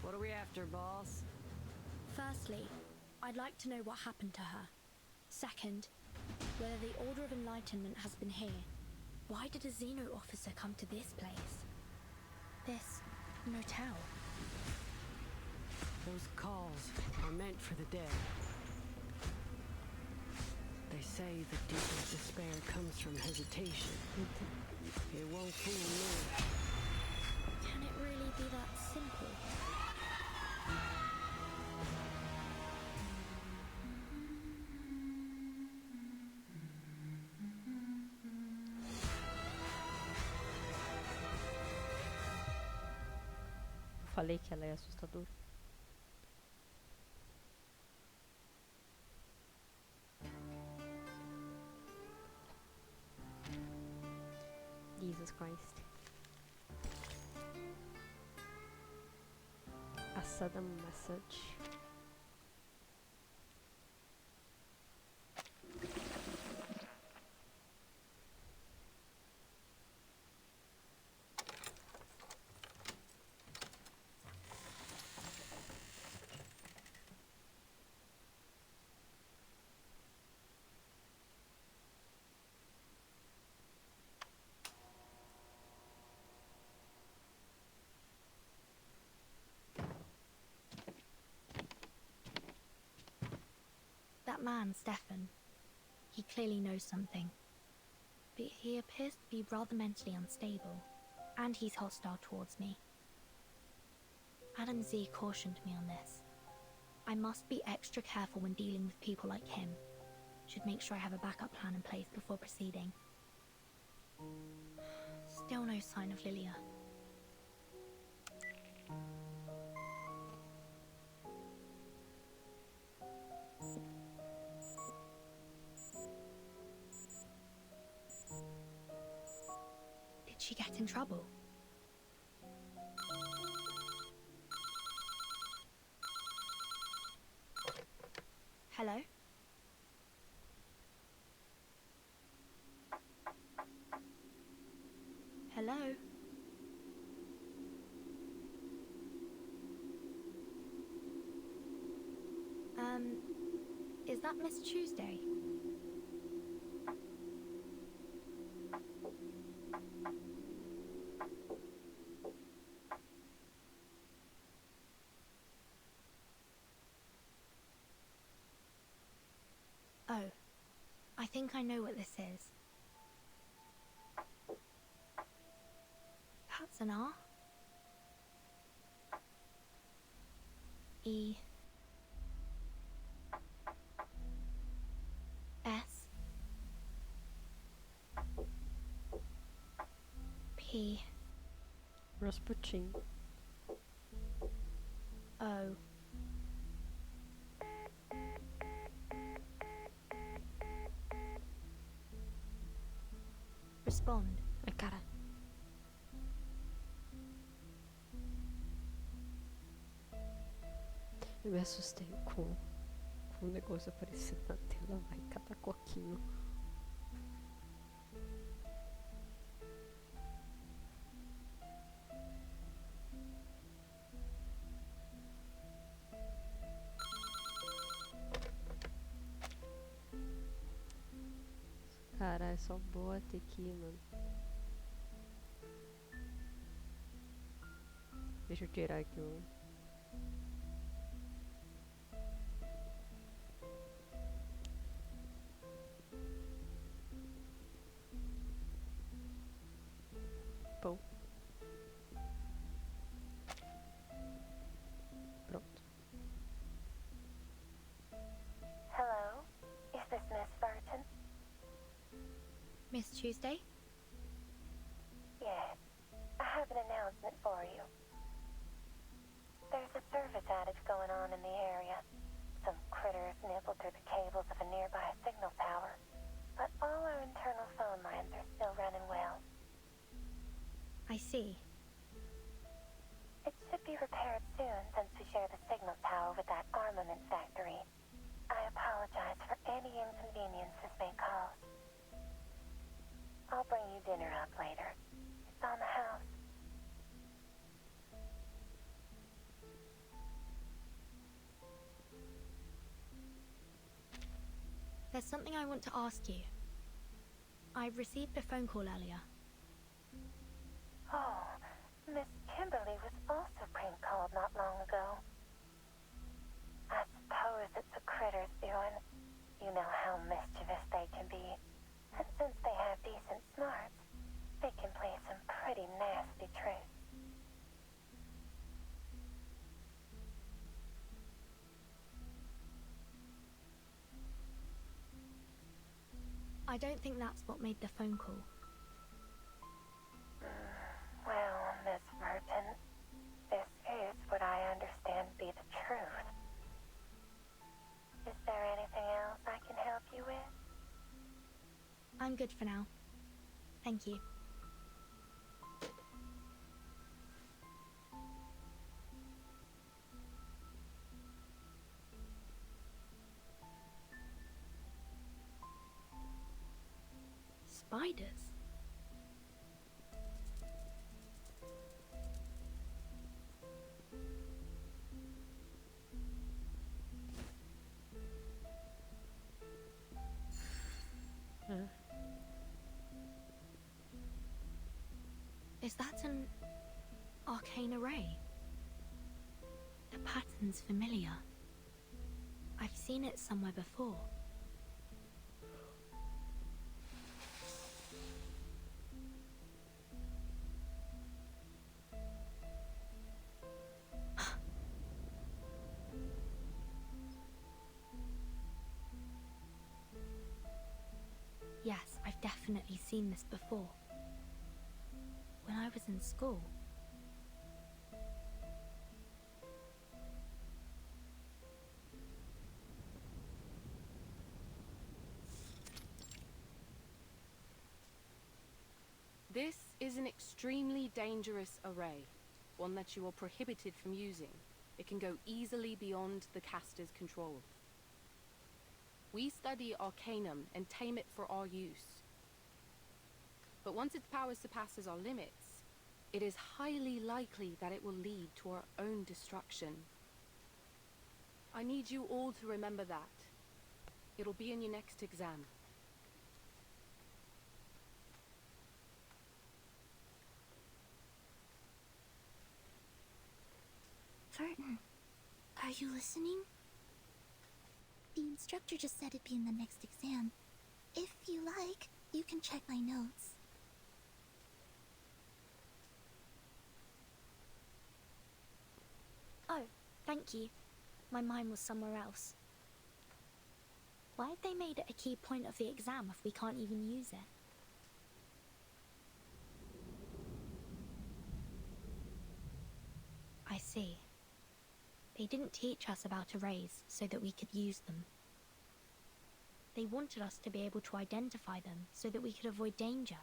What are we after, boss? Firstly, I'd like to know what happened to her. Second, whether the Order of Enlightenment has been here. Why did a Xeno officer come to this place? This motel? Those calls are meant for the dead. They say the deepest despair comes from hesitation. It won't fool me. Can it really be that simple? Eu falei que ela é assustadora. Jesus Christ. A sudden message. That man, Stefan, he clearly knows something. But he appears to be rather mentally unstable, and he's hostile towards me. Adam Z cautioned me on this. I must be extra careful when dealing with people like him. Should make sure I have a backup plan in place before proceeding. Still no sign of Lilia. Did she get in trouble? Hello? Hello? Is that Miss Tuesday? Oh, I think I know what this is. That's an R. E. S. P. Rasputin. O. Respond. Ai, cara. Eu me assustei com o negócio aparecendo na tela. Vai catar coquinho. Caralho, só bota aqui, mano. Deixa eu tirar aqui o... Pão. Pronto. Hello? Is this Miss Burton? Miss Tuesday? Yes. I have an announcement for you. There's a service outage going on in the area. Some critters nibbled through the cables of a nearby signal tower. But all our internal phone lines are still running well. I see. It should be repaired soon since we share the signal tower with that armament factory. I apologize for any inconvenience this may cause. I'll bring you dinner up later. It's on the house. There's something I want to ask you. I received a phone call earlier. Oh, Miss Kimberly was also prank-called not long ago. I suppose it's a critter's doing. You know how mischievous they can be. And since they have decent smarts, they can play some pretty nasty tricks. I don't think that's what made the phone call. Well, Miss Merton, this is what I understand to be the truth. Is there anything else I can help you with? I'm good for now. Thank you. Spiders? Is that an arcane array? The pattern's familiar. I've seen it somewhere before. Yes, I've definitely seen this before. When I was in school. This is an extremely dangerous array, one that you are prohibited from using. It can go easily beyond the caster's control. We study Arcanum and tame it for our use. But once its power surpasses our limits, it is highly likely that it will lead to our own destruction. I need you all to remember that. It'll be in your next exam. Verton, are you listening? The instructor just said it'd be in the next exam. If you like, you can check my notes. Oh, thank you. My mind was somewhere else. Why have they made it a key point of the exam if we can't even use it? I see. They didn't teach us about arrays so that we could use them. They wanted us to be able to identify them so that we could avoid danger.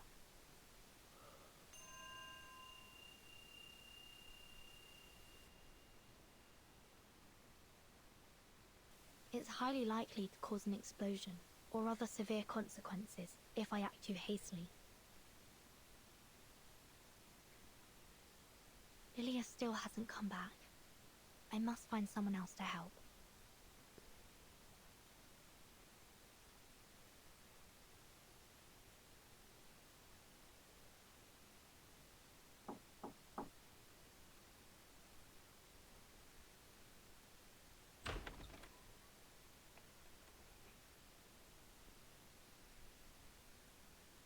It's highly likely to cause an explosion or other severe consequences if I act too hastily. Lilia still hasn't come back. I must find someone else to help.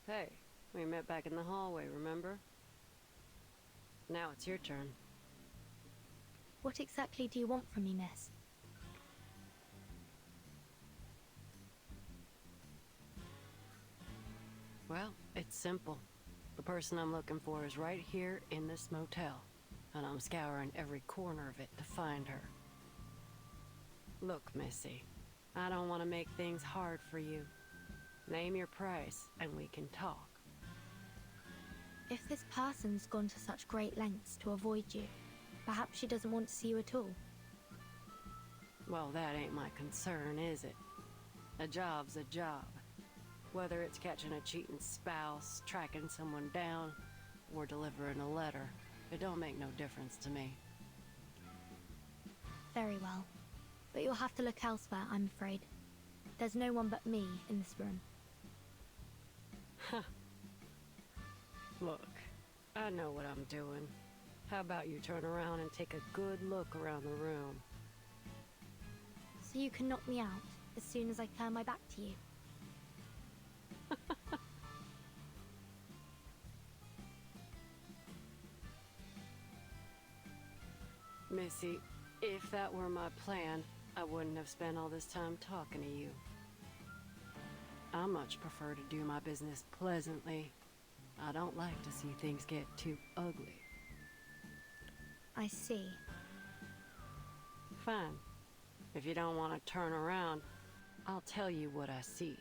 Hey, we met back in the hallway, remember? Now it's your turn. What exactly do you want from me, miss? Well, it's simple. The person I'm looking for is right here in this motel, and I'm scouring every corner of it to find her. Look, Missy, I don't want to make things hard for you. Name your price, and we can talk. If this person's gone to such great lengths to avoid you, perhaps she doesn't want to see you at all. Well, that ain't my concern, is it? A job's a job. Whether it's catching a cheating spouse, tracking someone down, or delivering a letter, it don't make no difference to me. Very well. But you'll have to look elsewhere, I'm afraid. There's no one but me in this room. Huh. Look, I know what I'm doing. How about you turn around and take a good look around the room? So you can knock me out as soon as I turn my back to you. Missy, if that were my plan, I wouldn't have spent all this time talking to you. I much prefer to do my business pleasantly. I don't like to see things get too ugly. I see. Fine. If you don't want to turn around, I'll tell you what I see.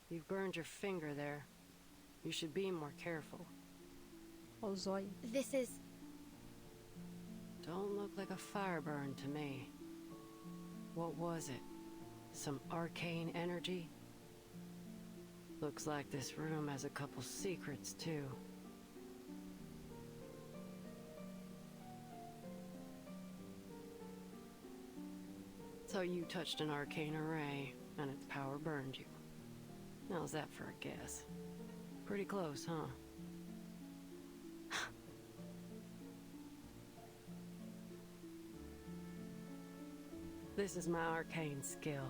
You've burned your finger there. You should be more careful. Oh, zóio. This is... Don't look like a fire burn to me. What was it? Some arcane energy? Looks like this room has a couple secrets, too. So you touched an arcane array, and its power burned you. How's that for a guess? Pretty close, huh? This is my arcane skill.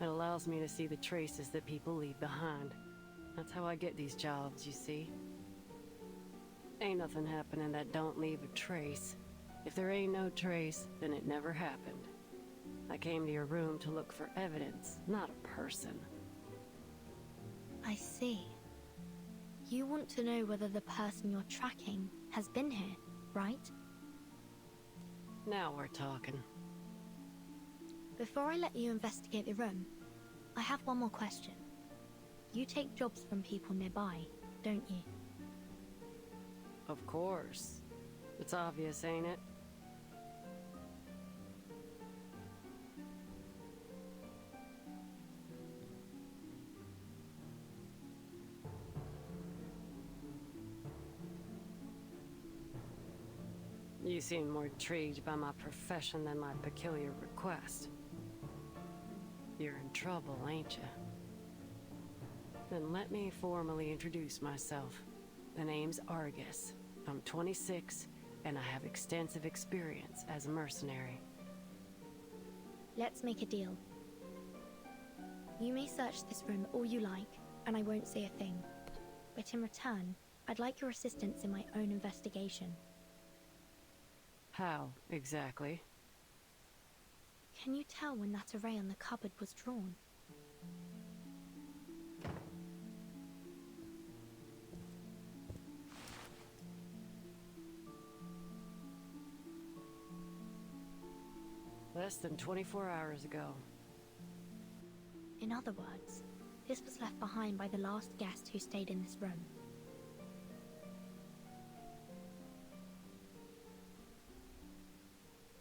It allows me to see the traces that people leave behind. That's how I get these jobs, you see. Ain't nothing happening that don't leave a trace. If there ain't no trace, then it never happened. I came to your room to look for evidence, not a person. I see. You want to know whether the person you're tracking has been here, right? Now we're talking. Before I let you investigate the room, I have one more question. You take jobs from people nearby, don't you? Of course. It's obvious, ain't it? You seem more intrigued by my profession than my peculiar request. You're in trouble, ain't you? Then let me formally introduce myself. The name's Argus. I'm 26, and I have extensive experience as a mercenary. Let's make a deal. You may search this room all you like, and I won't say a thing. But in return, I'd like your assistance in my own investigation. How, exactly? Can you tell when that array on the cupboard was drawn? Less than 24 hours ago. In other words, this was left behind by the last guest who stayed in this room.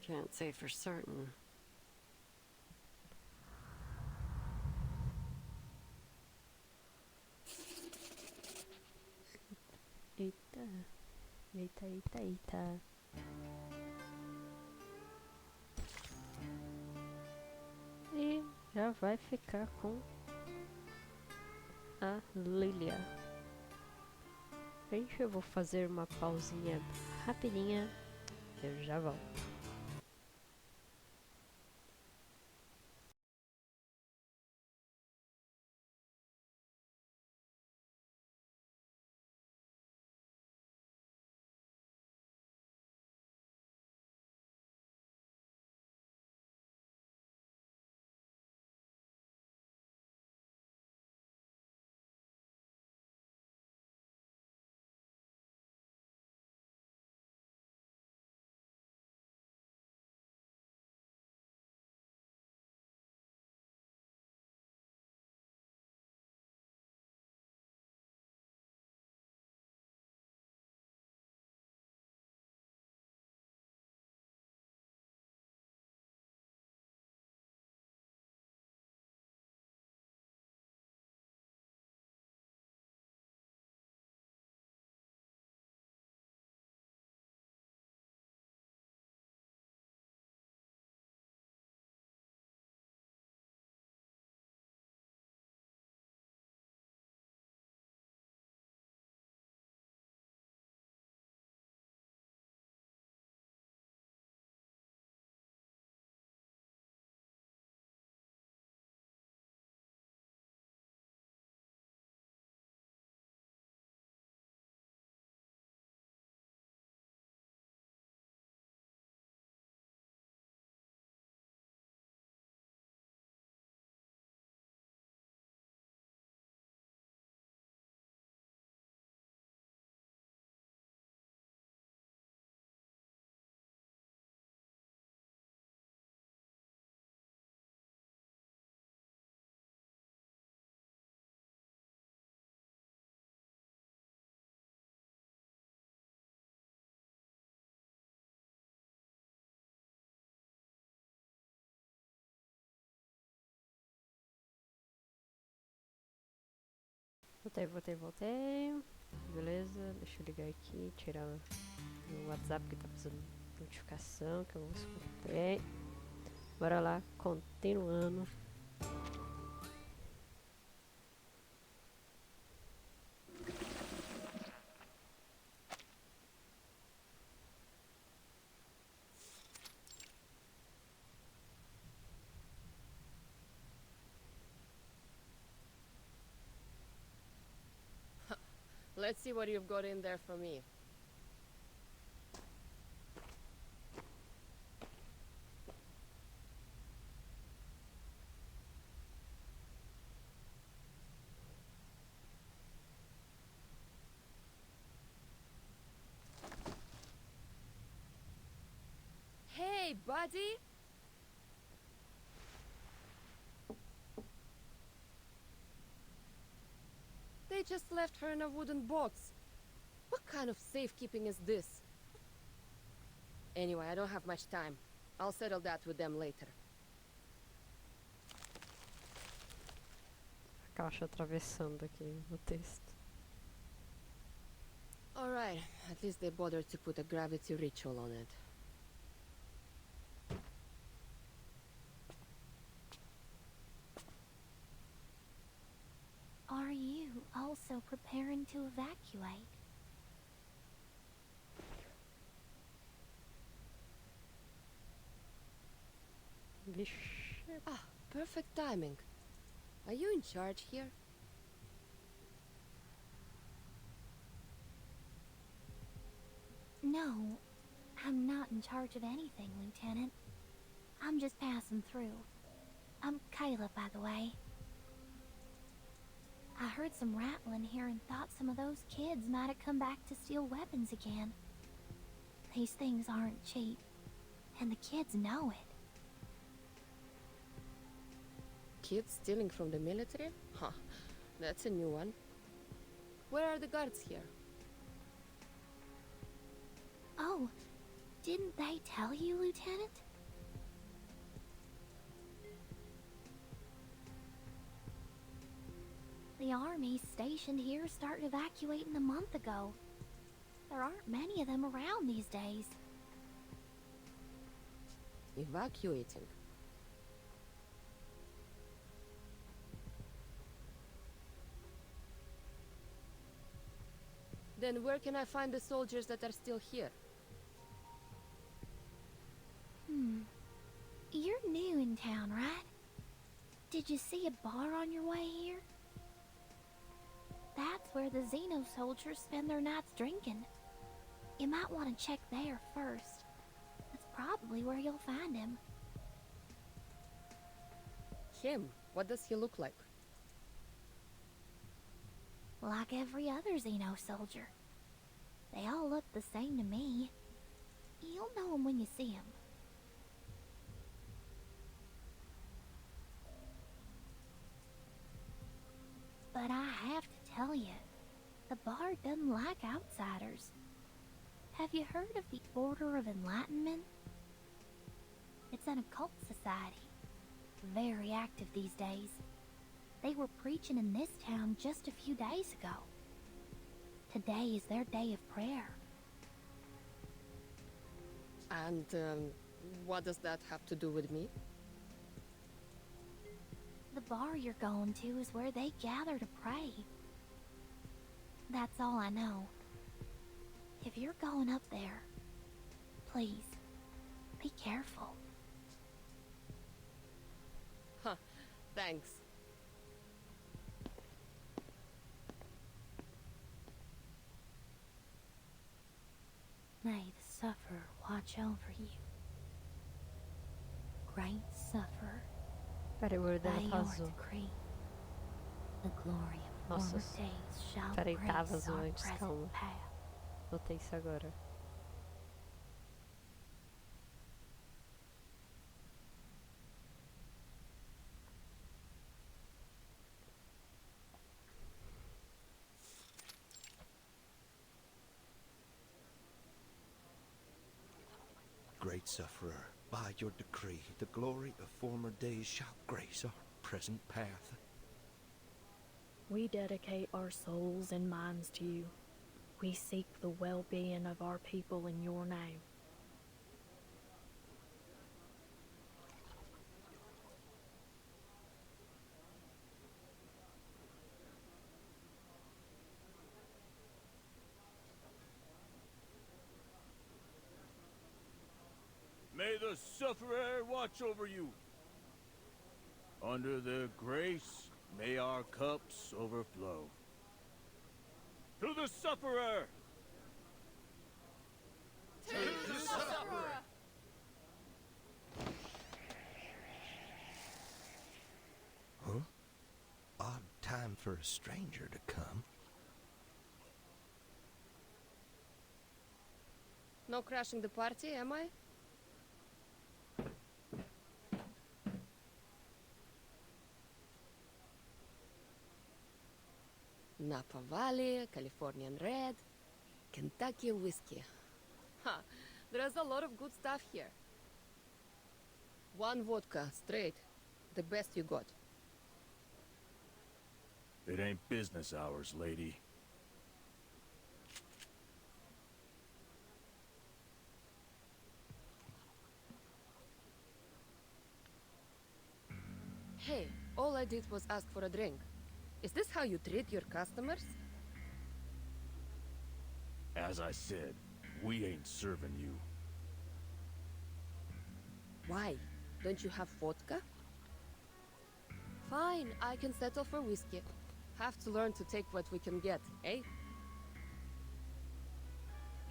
Can't say for certain. Eita. Eita, eita, eita. E já vai ficar com a Lilia. Gente, eu vou fazer uma pausinha rapidinha. Eu já volto. Voltei. Beleza, deixa eu ligar aqui, tirar o WhatsApp que tá fazendo notificação, que eu escutei. Bora lá, continuando. Let's see what you've got in there for me. Hey, buddy! just left her in a wooden box. What kind of safekeeping is this? Anyway, I don't have much time. I'll settle that with them later. A caixa atravessando aqui o texto. Alright, at least they bothered to put a gravity ritual on it. Are you also preparing to evacuate? Vixe. Ah, perfect timing. Are you in charge here? No, I'm not in charge of anything, Lieutenant. I'm just passing through. I'm Kayla, by the way. I heard some rattling here and thought some of those kids might have come back to steal weapons again. These things aren't cheap, and the kids know it. Kids stealing from the military? Huh, that's a new one. Where are the guards here? Oh, didn't they tell you, Lieutenant? The army stationed here started evacuating a month ago. There aren't many of them around these days. Evacuating? Then where can I find the soldiers that are still here? You're new in town, right? Did you see a bar on your way here? That's where the Xeno soldiers spend their nights drinking. You might want to check there first. That's probably where you'll find him. Him? What does he look like? Like every other Xeno soldier. They all look the same to me. You'll know him when you see him. But I have to tell you, the bar doesn't like outsiders. Have you heard of the Order of Enlightenment? It's an occult society. Very active these days. They were preaching in this town just a few days ago. Today is their day of prayer. And, what does that have to do with me? The bar you're going to is where they gather to pray. That's all I know. If you're going up there, please, be careful. Huh, thanks. May the sufferer watch over you. Great sufferer, Peraí, o olho by dela tá your azul. decree, the glory of Nossa, former days shall peraí, tava grace azul our antes, present calma. path. Notei isso agora. Great sufferer, by your decree, the glory of former days shall grace our present path. We dedicate our souls and minds to you. We seek the well-being of our people in your name. May the sufferer watch over you. Under their grace, may our cups overflow. To the sufferer! To the sufferer! Huh? Odd time for a stranger to come. No crashing the party, am I? Napa Valley, Californian Red, Kentucky whiskey. Ha, there's a lot of good stuff here. 1 vodka, straight. The best you got. It ain't business hours, lady. Hey, all I did was ask for a drink. Is this how you treat your customers? As I said, we ain't serving you. Why? Don't you have vodka? Fine, I can settle for whiskey. Have to learn to take what we can get, eh?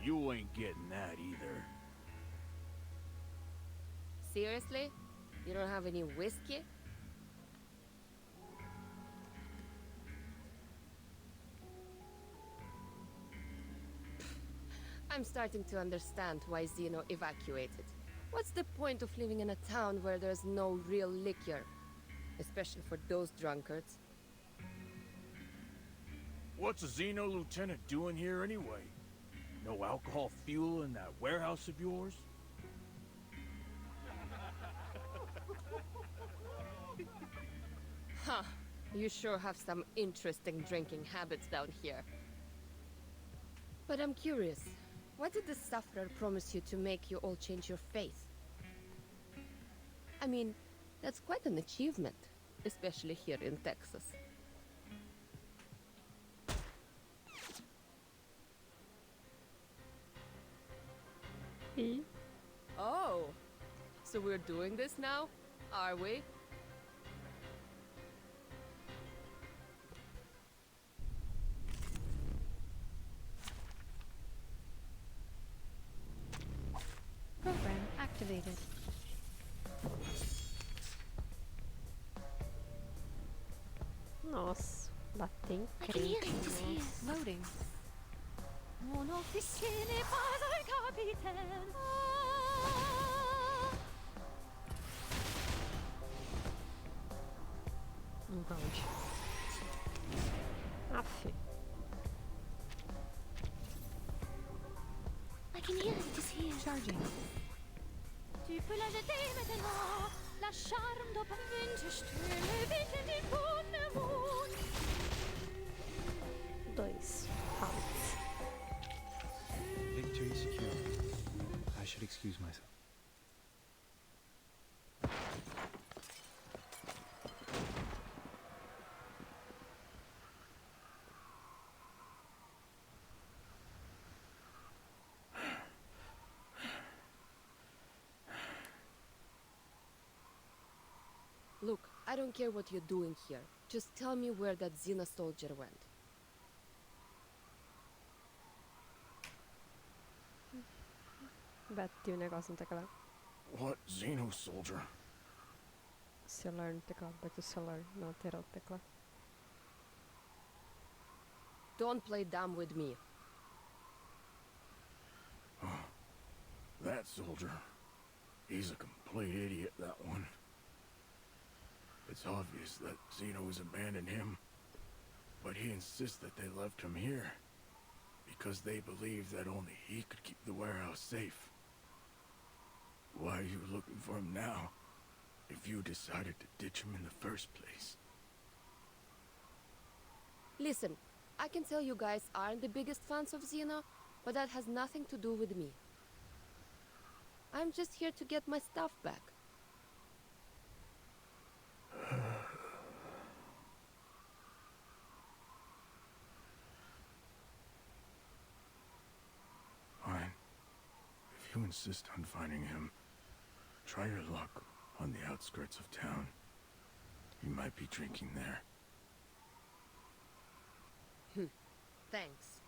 You ain't getting that either. Seriously? You don't have any whiskey? I'm starting to understand why Zeno evacuated. What's the point of living in a town where there's no real liquor? Especially for those drunkards. What's a Xeno lieutenant doing here anyway? No alcohol fuel in that warehouse of yours? Huh. You sure have some interesting drinking habits down here. But I'm curious. What did the sufferer promise you to make you all change your faith? I mean, that's quite an achievement, especially here in Texas. Oh, so we're doing this now, are we? Program activated. Nossa, bater em I can hear crente. it just here. Loading. Mon officier n'est pas un capitaine. Round. Aff. I can hear it just here. Charging. Tu peux la jeter maintenant. La charme dopamine te stille vite in den Wundermond. 2 rounds. Victory secure. I should excuse myself. Look, I don't care what you're doing here. Just tell me where that Xena soldier went. Bati o negócio no teclado. What Xeno soldier? Celular no teclado. Bati o celular na lateral do teclado. Don't play dumb with me. That soldier. He's a complete idiot, that one. It's obvious that Xeno has abandoned him, but he insists that they left him here because they believe that only he could keep the warehouse safe. Why are you looking for him now, if you decided to ditch him in the first place? Listen, I can tell you guys aren't the biggest fans of Xena, but that has nothing to do with me. I'm just here to get my stuff back. Fine. If you insist on finding him, try your luck on the outskirts of town. He might be drinking there. Thanks.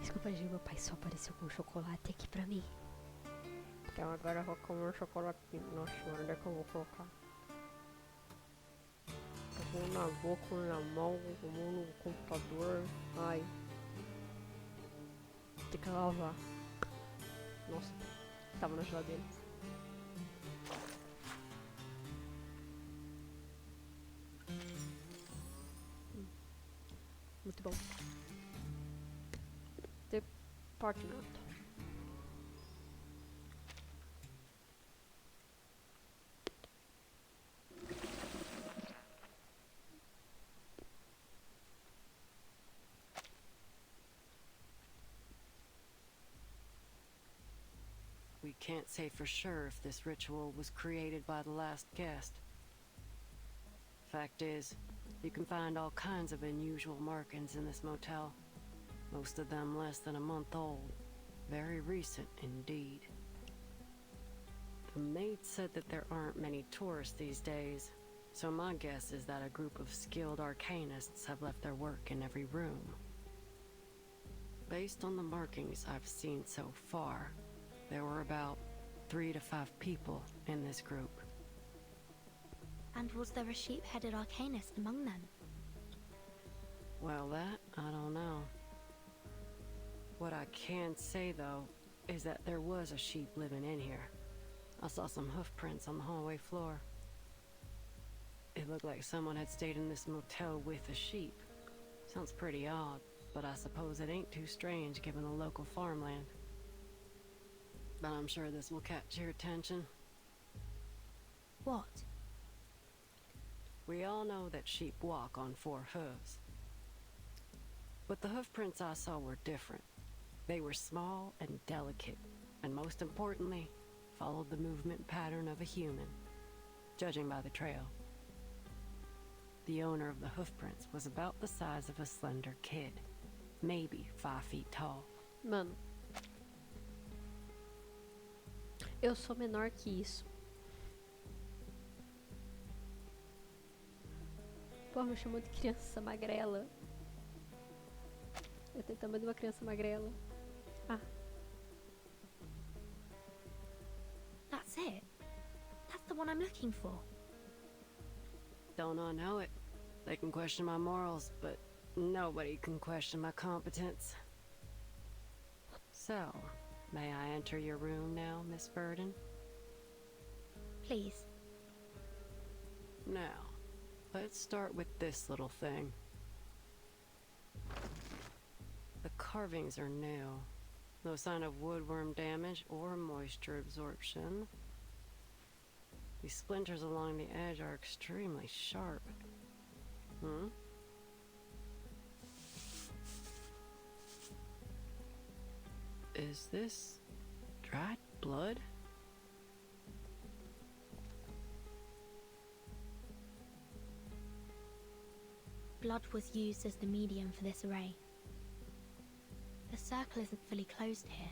Desculpa, Gil, meu pai só apareceu com chocolate aqui pra mim. Então agora eu vou comer um chocolatinho. Nossa, onde é que eu vou colocar? Um na boca, um na mão, um no computador. Ai. Tem que lavar. Nossa, tava na geladeira. Muito bom. Departamento. We can't say for sure if this ritual was created by the last guest. Fact is, you can find all kinds of unusual markings in this motel. Most of them less than a month old. Very recent indeed. The maid said that there aren't many tourists these days, so my guess is that a group of skilled arcanists have left their work in every room. Based on the markings I've seen so far, there were about 3 to 5 people in this group. And was there a sheep-headed arcanist among them? Well, that I don't know. What I can say, though, is that there was a sheep living in here. I saw some hoof prints on the hallway floor. It looked like someone had stayed in this motel with a sheep. Sounds pretty odd, but I suppose it ain't too strange given the local farmland. But I'm sure this will catch your attention. What? We all know that sheep walk on 4 hooves. But the hoof prints I saw were different. They were small and delicate, and most importantly, followed the movement pattern of a human, judging by the trail. The owner of the hoof prints was about the size of a slender kid, maybe 5 feet tall. Mano, eu sou menor que isso. Pô, me chamou de criança magrela. Eu tenho o tamanho de uma criança magrela. Ah. That's it. That's the one I'm looking for. Don't I know it? They can question my morals, but nobody can question my competence. So, may I enter your room now, Miss Burden? Please. Now, let's start with this little thing. The carvings are new. No sign of woodworm damage or moisture absorption. These splinters along the edge are extremely sharp. Is this dried blood? Blood was used as the medium for this array. The circle isn't fully closed here,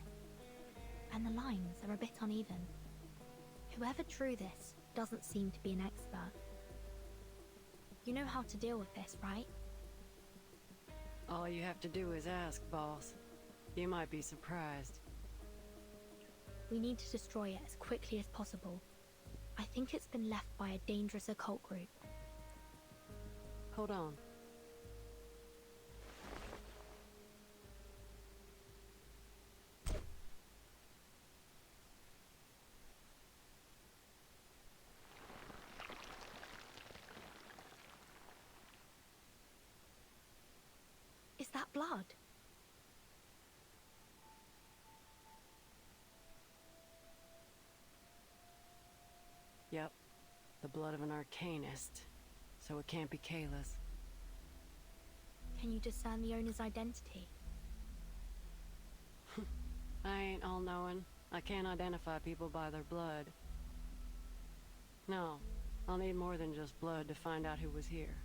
and the lines are a bit uneven. Whoever drew this doesn't seem to be an expert. You know how to deal with this, right? All you have to do is ask, boss. You might be surprised. We need to destroy it as quickly as possible. I think it's been left by a dangerous occult group. Hold on. Is that blood? Yep. The blood of an arcanist. So it can't be Kayla's. Can you discern the owner's identity? I ain't all-knowing. I can't identify people by their blood. No, I'll need more than just blood to find out who was here.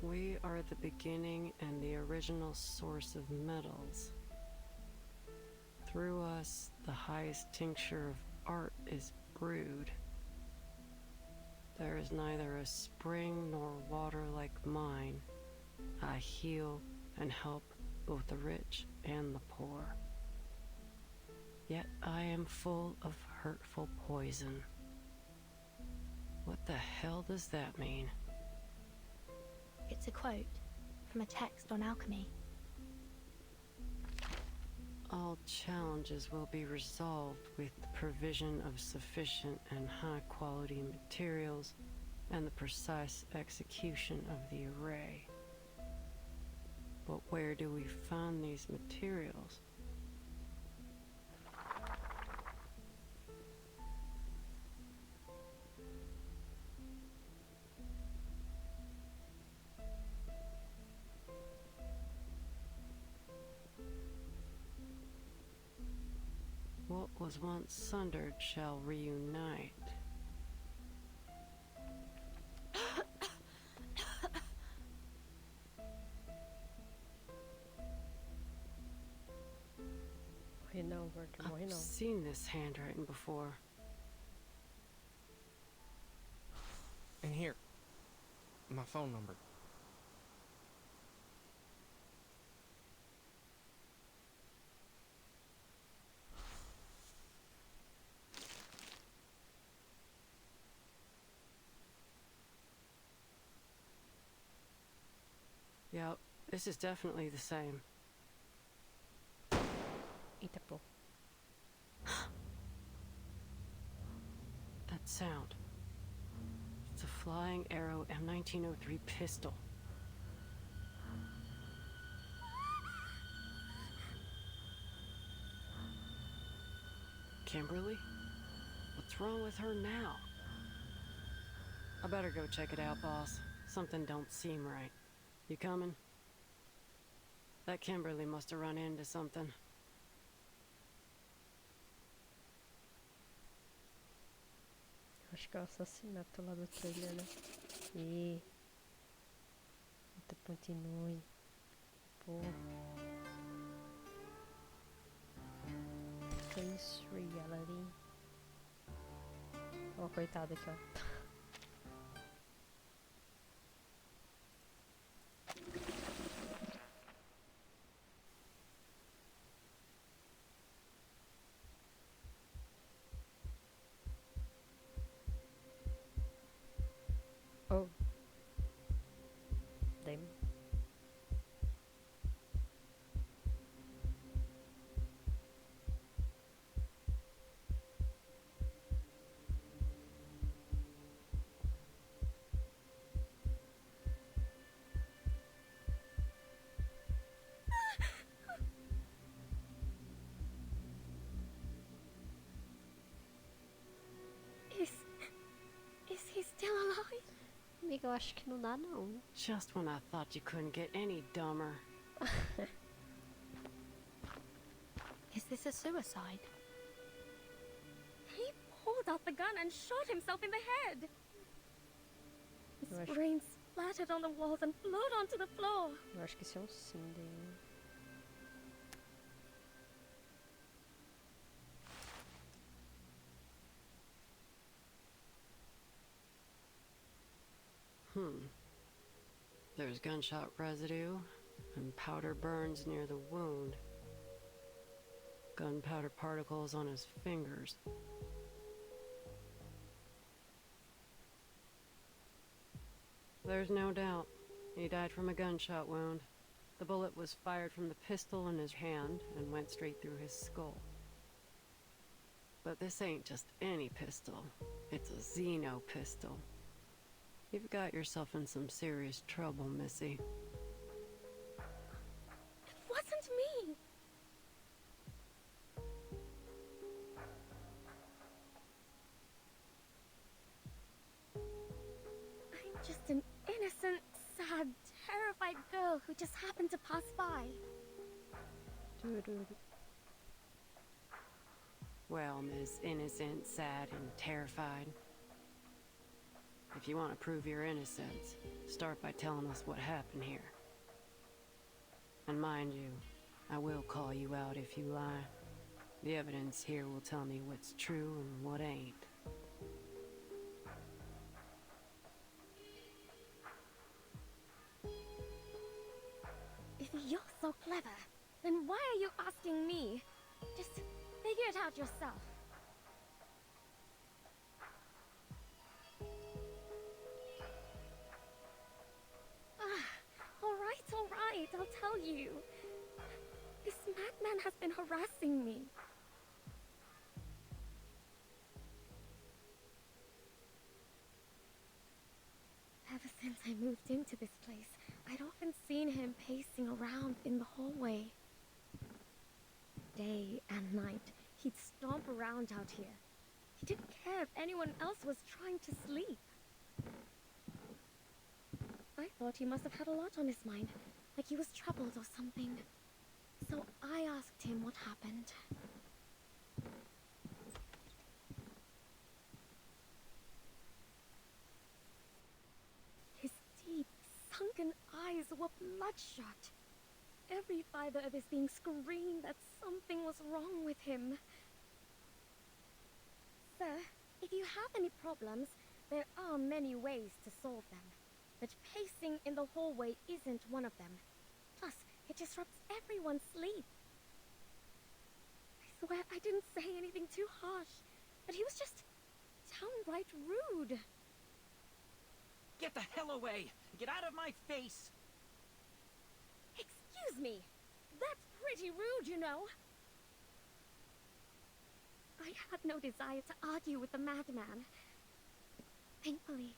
We are the beginning and the original source of metals. Through us, the highest tincture of art is brewed. There is neither a spring nor water like mine. I heal and help both the rich and the poor. Yet I am full of hurtful poison. What the hell does that mean? It's a quote from a text on alchemy. All challenges will be resolved with the provision of sufficient and high-quality materials and the precise execution of the array. But where do we find these materials? What was once sundered shall reunite. Bueno, word, bueno. I've seen this handwriting before. And here, my phone number. Yep, this is definitely the same. Eita, pô. That sound. It's a Flying Arrow M1903 pistol. Kimberly? What's wrong with her now? I better go check it out, boss. Something don't seem right. You coming? That Kimberly must have run into something. Acho que é o assassinato lá do trailer, né? E... Eita, continue. Pô. Face reality. Ó, coitado aqui, ó. Oh. Damn. Is he still alive? Amiga, eu acho que não dá, não. Just when I thought you couldn't get any dumber. Is this a suicide? He pulled out the gun and shot himself in the head. Eu His acho, brains splattered on the walls and flowed onto the floor. eu acho que isso é um sim dele. There's gunshot residue and powder burns near the wound. Gunpowder particles on his fingers. There's no doubt. He died from a gunshot wound. The bullet was fired from the pistol in his hand and went straight through his skull. But this ain't just any pistol. It's a Xeno pistol. You've got yourself in some serious trouble, Missy. It wasn't me. I'm just an innocent, sad, terrified girl who just happened to pass by. Well, Miss Innocent, sad, and terrified. If you want to prove your innocence, start by telling us what happened here. And mind you, I will call you out if you lie. The evidence here will tell me what's true and what ain't. If you're so clever, then why are you asking me? Just figure it out yourself. All right, I'll tell you. This madman has been harassing me. Ever since I moved into this place, I'd often seen him pacing around in the hallway. Day and night, he'd stomp around out here. He didn't care if anyone else was trying to sleep. I thought he must have had a lot on his mind, like he was troubled or something. So I asked him what happened. His deep, sunken eyes were bloodshot. Every fiber of his being screamed that something was wrong with him. Sir, if you have any problems, there are many ways to solve them. But pacing in the hallway isn't one of them. Plus, it disrupts everyone's sleep. I swear I didn't say anything too harsh, but he was just downright rude. Get the hell away! Get out of my face! Excuse me! That's pretty rude, you know. I had no desire to argue with the madman. Thankfully,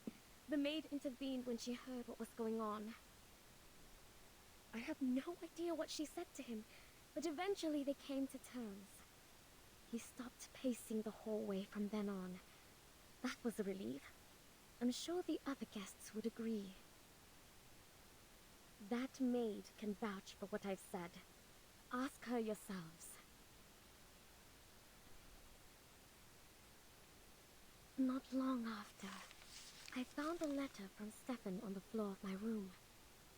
the maid intervened when she heard what was going on. I have no idea what she said to him, but eventually they came to terms. He stopped pacing the hallway from then on. That was a relief. I'm sure the other guests would agree. That maid can vouch for what I've said. Ask her yourselves. Not long after, I found a letter from Stefan on the floor of my room.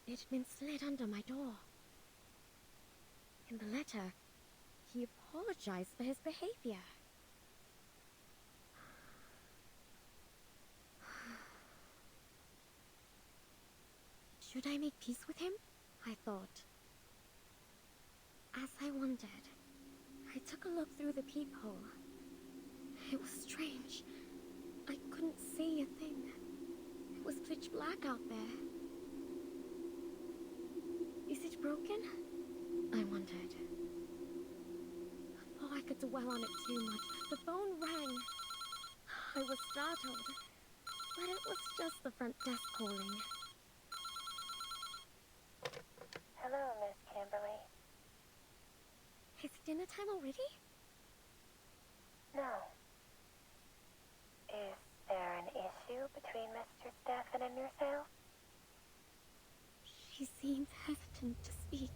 It'd been slid under my door. In the letter, he apologized for his behavior. Should I make peace with him? I thought. As I wondered, I took a look through the peephole. It was strange. I couldn't see a thing. It was pitch black out there. Is it broken? I wondered. Before I could dwell on it too much, the phone rang. I was startled, but it was just the front desk calling. Hello, Miss Kimberly. Is it dinner time already? No. Is there an issue between Mr. Stefan and yourself? She seemed hesitant to speak.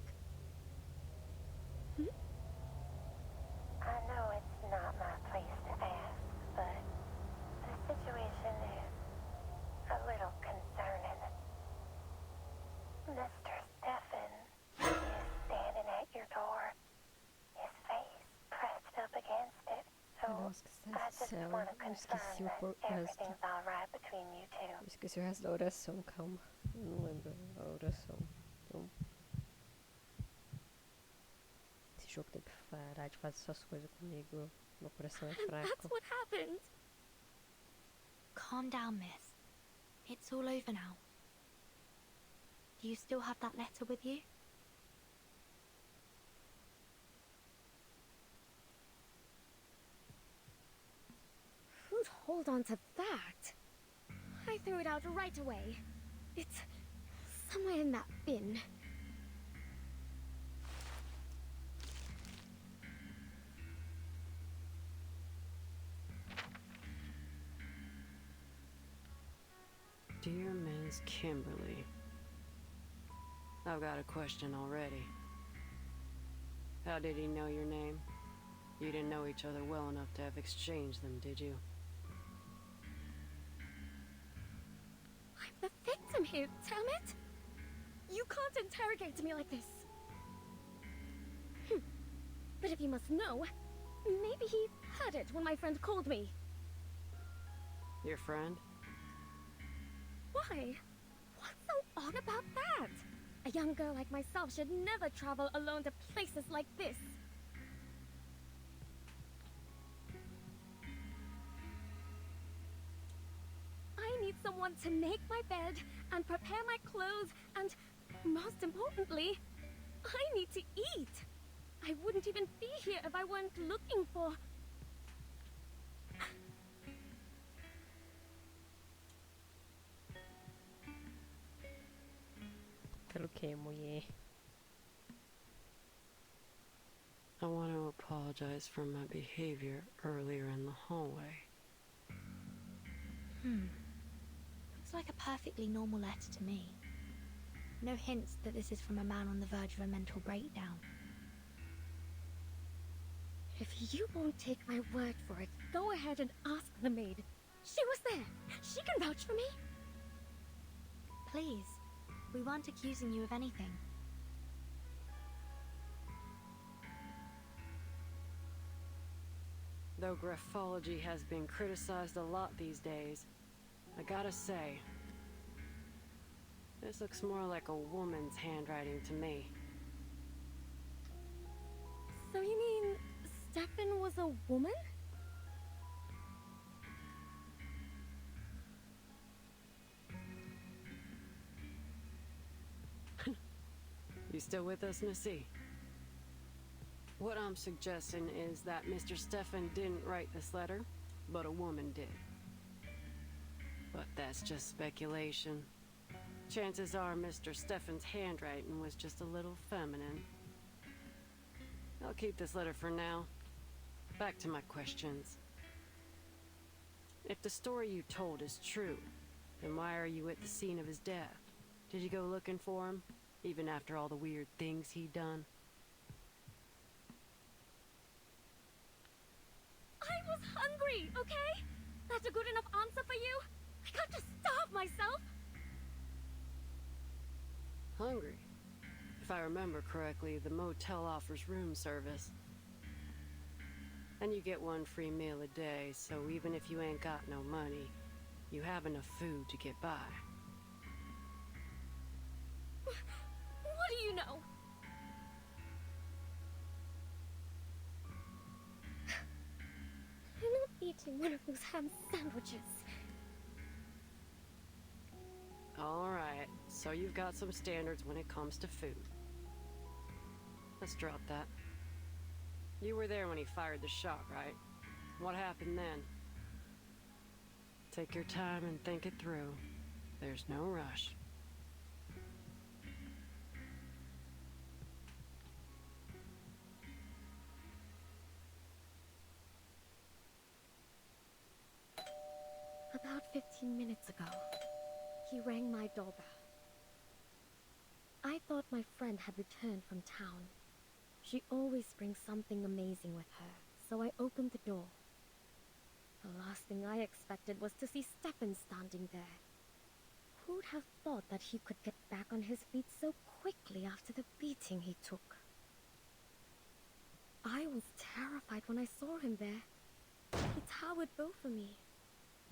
I know it's not my place to ask, but the situation is a little concerning. Mr. Stefan is standing at your door, his face pressed up against it, so I just want to confirm that everything's all right between you two. Eu esqueci o resto da oração, calma. Eu não lembro a oração. Então, esse jogo tem que parar de fazer essas coisas comigo. Meu coração é fraco. That's what happened. Calm down, miss. It's all over now. Do you still have that letter with you? Who'd hold on to that? I threw it out right away. It's somewhere in that bin. Dear Ms. Kimberly, I've got a question already. How did he know your name? You didn't know each other well enough to have exchanged them, did you? I'm the victim here, damn it! You can't interrogate me like this. But if you must know, Maybe he heard it when my friend called me. Your friend? Why? What's so odd about that? A young girl like myself should never travel alone to places like this. I need someone to make my bed and prepare my clothes and, most importantly, I need to eat. I wouldn't even be here if I weren't looking for... Pelo que, mulher? I want to apologize for my behavior earlier in the hallway. Looks like a perfectly normal letter to me. No hints that this is from a man on the verge of a mental breakdown. If you won't take my word for it, go ahead and ask the maid. She was there. She can vouch for me. Please, we weren't accusing you of anything. Though graphology has been criticized a lot these days, I gotta say, this looks more like a woman's handwriting to me. So you mean Stefan was a woman? You still with us, Missy? What I'm suggesting is that Mr. Stefan didn't write this letter, but a woman did. But that's just speculation. Chances are Mr. Stefan's handwriting was just a little feminine. I'll keep this letter for now. Back to my questions. If the story you told is true, then why are you at the scene of his death? Did you go looking for him, even after all the weird things he'd done? I was hungry, okay? That's a good enough answer for you? I can't just starve myself. Hungry? If I remember correctly, the motel offers room service. And you get 1 free meal a day, so even if you ain't got no money, you have enough food to get by. What do you know? I'm not eating one of those ham sandwiches. Alright, so you've got some standards when it comes to food. Let's drop that. You were there when he fired the shot, right? What happened then? Take your time and think it through. There's no rush. About 15 minutes ago, he rang my doorbell. I thought my friend had returned from town. She always brings something amazing with her, so I opened the door. The last thing I expected was to see Stefan standing there. Who'd have thought that he could get back on his feet so quickly after the beating he took? I was terrified when I saw him there. He towered over me,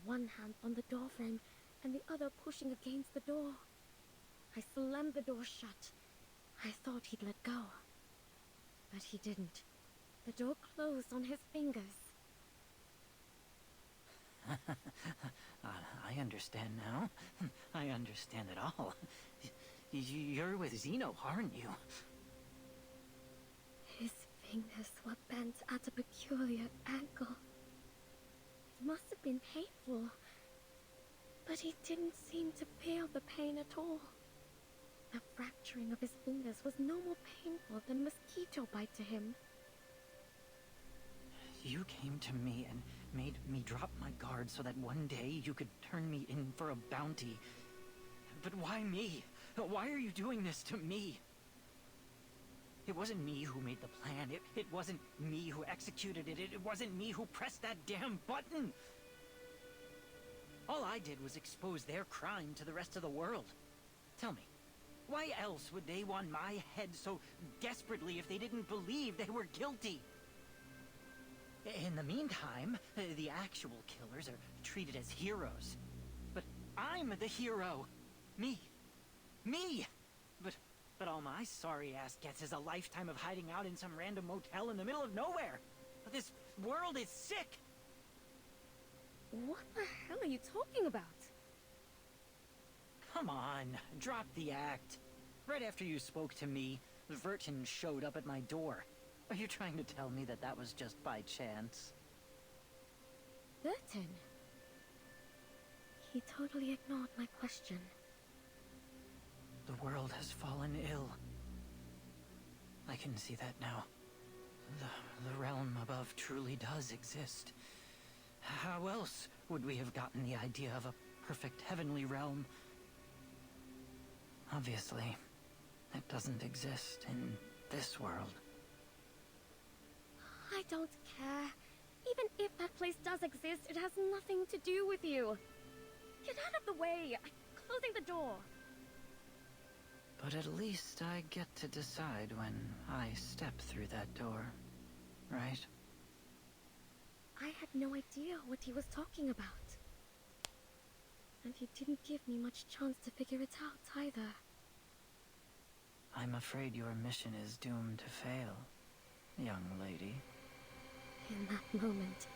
one hand on the doorframe and the other pushing against the door. I slammed the door shut. I thought he'd let go. But he didn't. The door closed on his fingers. I understand now. I understand it all. You're with Zeno, aren't you? His fingers were bent at a peculiar angle. It must have been painful. But he didn't seem to feel the pain at all. The fracturing of his fingers was no more painful than a mosquito bite to him. You came to me and made me drop my guard so that one day you could turn me in for a bounty. But why me? Why are you doing this to me? It wasn't me who made the plan. It wasn't me who executed it. It wasn't me who pressed that damn button. All I did was expose their crime to the rest of the world. Tell me, why else would they want my head so desperately if they didn't believe they were guilty? In the meantime, the actual killers are treated as heroes. But I'm the hero. Me. Me! But all my sorry ass gets is a lifetime of hiding out in some random motel in the middle of nowhere. This world is sick! What the hell are you talking about? Come on, drop the act. Right after you spoke to me, Vertin showed up at my door. Are you trying to tell me that that was just by chance? Burton. He totally ignored my question. The world has fallen ill. I can see that now. The realm above truly does exist. How else would we have gotten the idea of a perfect heavenly realm? Obviously, it doesn't exist in this world. I don't care. Even if that place does exist, it has nothing to do with you. Get out of the way. I'm closing the door. But at least I get to decide when I step through that door, right? I had no idea what he was talking about. And he didn't give me much chance to figure it out either. I'm afraid your mission is doomed to fail, young lady. In that moment,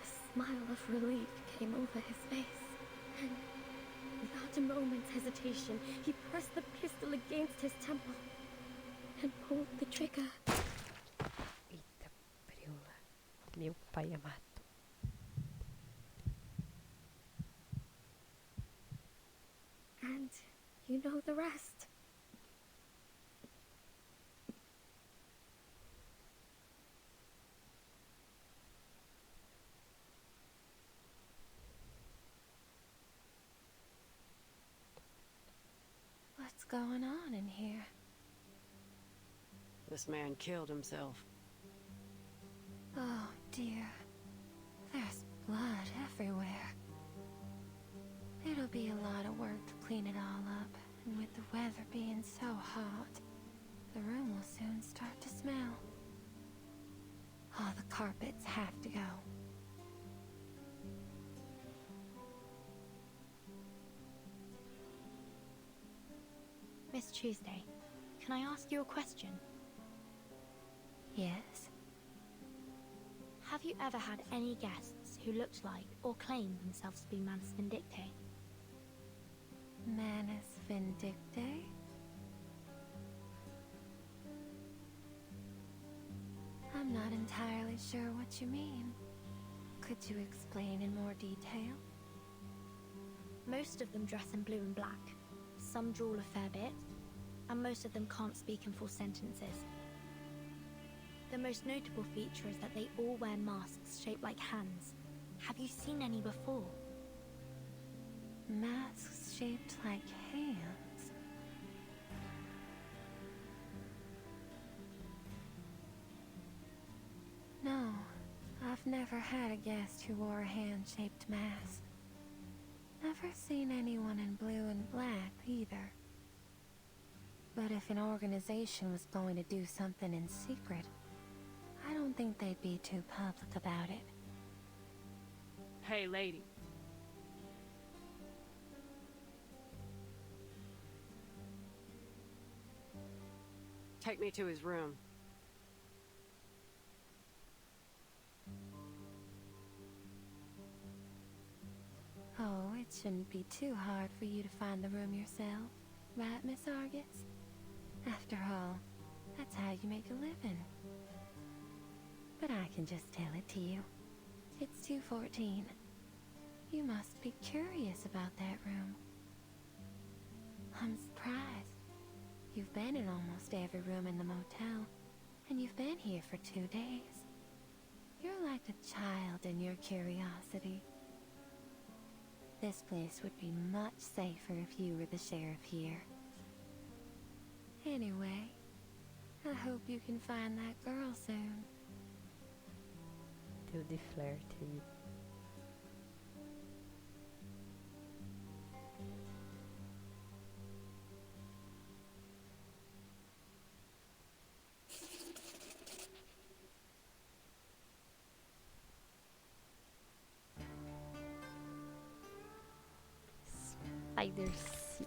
a smile of relief came over his face, and without a moment's hesitation, he pressed the pistol against his temple and pulled the trigger. Eita, preula. Meu pai amado. And you know the rest. What's going on in here? This man killed himself. Oh dear. There's blood everywhere. It'll be a lot of work to clean it all up, and with the weather being so hot, the room will soon start to smell. All the carpets have to go. Miss Tuesday, can I ask you a question? Yes? Have you ever had any guests who looked like or claimed themselves to be Manus Vindictae? Manus Vindictae? I'm not entirely sure what you mean. Could you explain in more detail? Most of them dress in blue and black. Some drool a fair bit, and most of them can't speak in full sentences. The most notable feature is that they all wear masks shaped like hands. Have you seen any before? Masks shaped like hands? No, I've never had a guest who wore a hand-shaped mask. Never seen anyone in blue and black either. But if an organization was going to do something in secret, I don't think they'd be too public about it. Hey, lady. Take me to his room. Oh, it shouldn't be too hard for you to find the room yourself, right, Miss Argus? After all, that's how you make a living. But I can just tell it to you. It's 214. You must be curious about that room. I'm surprised. You've been in almost every room in the motel, and you've been here for 2 days. You're like a child in your curiosity. This place would be much safer if you were the sheriff here. Anyway, I hope you can find that girl soon. Deu de flerte aí. Perder 5.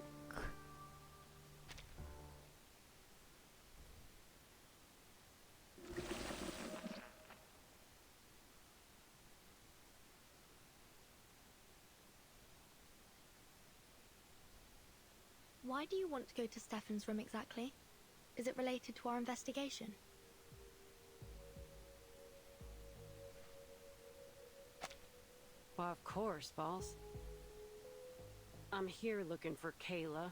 Why do you want to go to Stefan's room exactly? Is it related to our investigation? Why, of course, boss. I'm here looking for Kayla,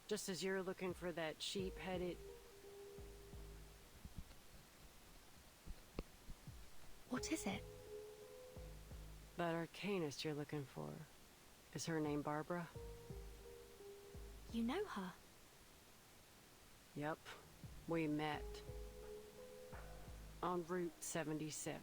just as you're looking for that sheep-headed... What is it? That arcanist you're looking for. Is her name Barbara? You know her? Yep. We met. On Route 77.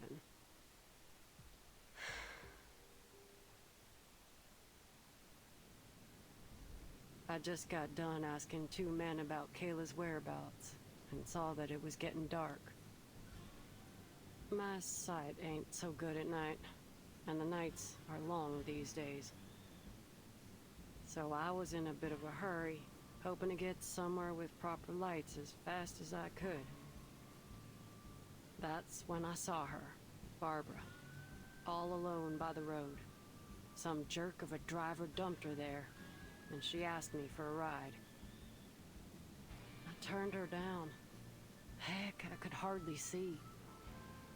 I just got done asking 2 men about Kayla's whereabouts, and saw that it was getting dark. My sight ain't so good at night, and the nights are long these days. So I was in a bit of a hurry, hoping to get somewhere with proper lights as fast as I could. That's when I saw her, Barbara, all alone by the road. Some jerk of a driver dumped her there, and she asked me for a ride. I turned her down. Heck, I could hardly see.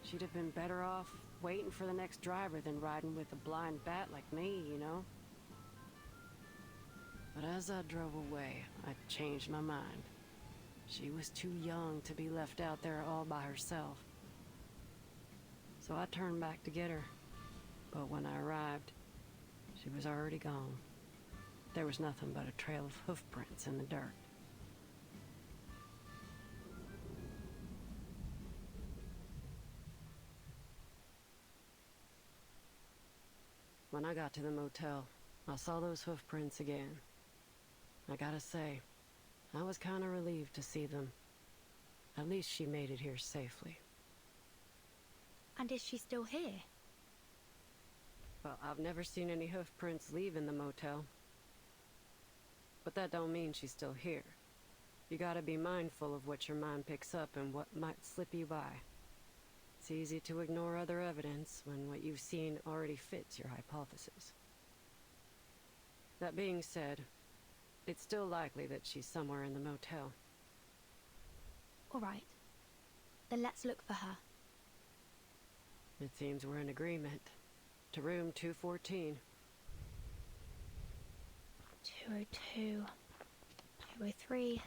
She'd have been better off waiting for the next driver than riding with a blind bat like me, you know? But as I drove away, I changed my mind. She was too young to be left out there all by herself. So I turned back to get her. But when I arrived, she was already gone. There was nothing but a trail of hoof prints in the dirt. When I got to the motel, I saw those hoof prints again. I gotta say, I was kinda relieved to see them. At least she made it here safely. And is she still here? Well, I've never seen any hoof prints leaving the motel. But that don't mean she's still here. You gotta be mindful of what your mind picks up and what might slip you by. It's easy to ignore other evidence when what you've seen already fits your hypothesis. That being said, it's still likely that she's somewhere in the motel. All right. Then let's look for her. It seems we're in agreement. To room 214. 202. 203.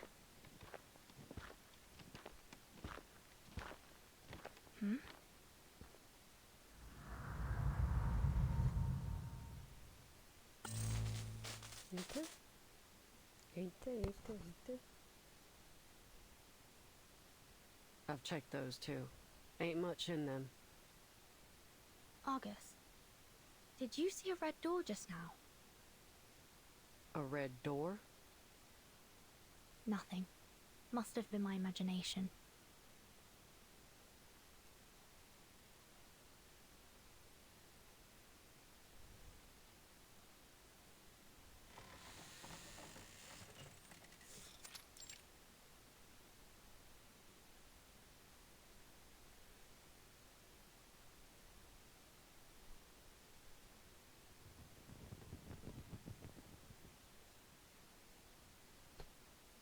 Hmm? Eita. Eita, eita, eita. I've checked those too. Ain't much in them. Argus, did you see a red door just now? A red door? Nothing. Must have been my imagination.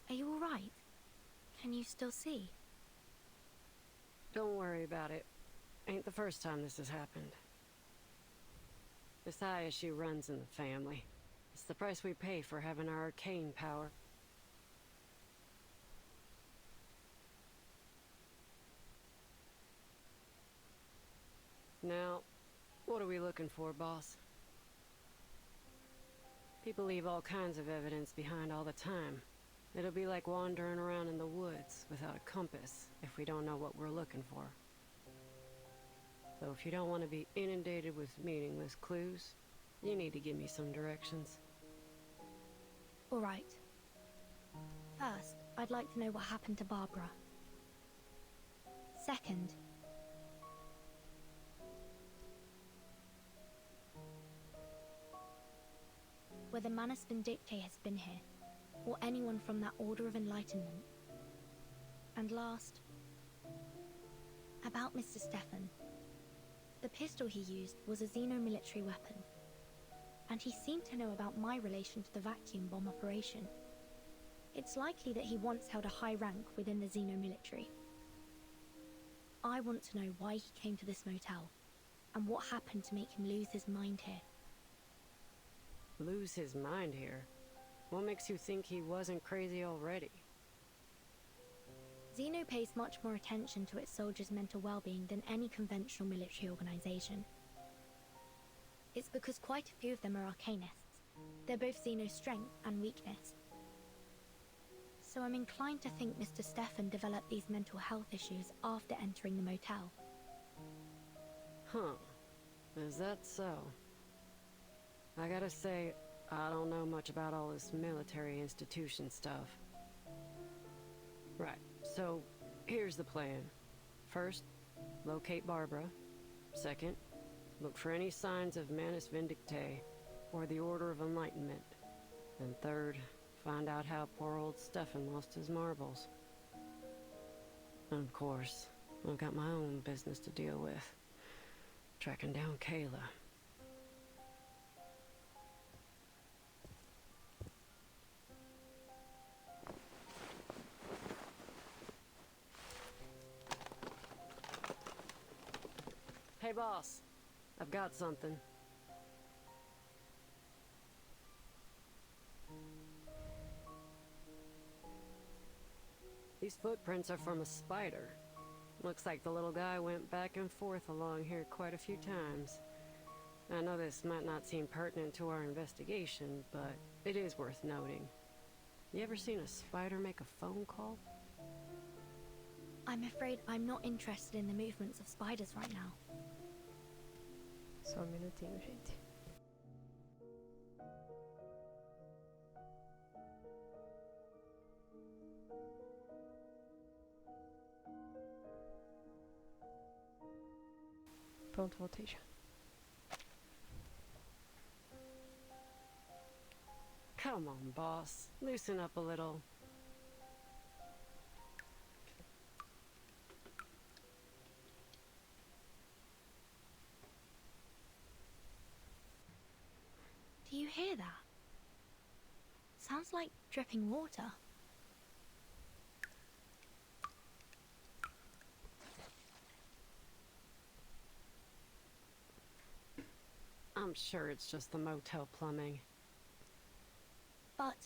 Are you all right? Can you still see? Don't worry about it. Ain't the first time this has happened. This eye issue runs in the family. It's the price we pay for having our arcane power. Now, what are we looking for, boss? People leave all kinds of evidence behind all the time. It'll be like wandering around in the woods without a compass if we don't know what we're looking for. So if you don't want to be inundated with meaningless clues, you need to give me some directions. All right. First, I'd like to know what happened to Barbara. Second, whether Manus Vindictae has been here, or anyone from that Order of Enlightenment. And last, about Mr. Stefan. The pistol he used was a xeno-military weapon, and he seemed to know about my relation to the vacuum bomb operation. It's likely that he once held a high rank within the xeno-military. I want to know why he came to this motel, and what happened to make him lose his mind here. Lose his mind here? What makes you think he wasn't crazy already? Xeno pays much more attention to its soldiers' mental well-being than any conventional military organization. It's because quite a few of them are arcanists. They're both Xeno's strength and weakness. So I'm inclined to think Mr. Stefan developed these mental health issues after entering the motel. Huh. Is that so? I gotta say, I don't know much about all this military institution stuff. Right, so here's the plan. First, locate Barbara. Second, look for any signs of Manus Vindictae or the Order of Enlightenment. And third, find out how poor old Stefan lost his marbles. And of course, I've got my own business to deal with. Tracking down Kayla. Hey boss, I've got something. These footprints are from a spider. Looks like the little guy went back and forth along here quite a few times. I know this might not seem pertinent to our investigation, but it is worth noting. You ever seen a spider make a phone call? I'm afraid I'm not interested in the movements of spiders right now. Só um minutinho, gente. Pronto, voltei já. Come on, boss. Loosen up a little. Do you hear that? Sounds like dripping water. I'm sure it's just the motel plumbing. But...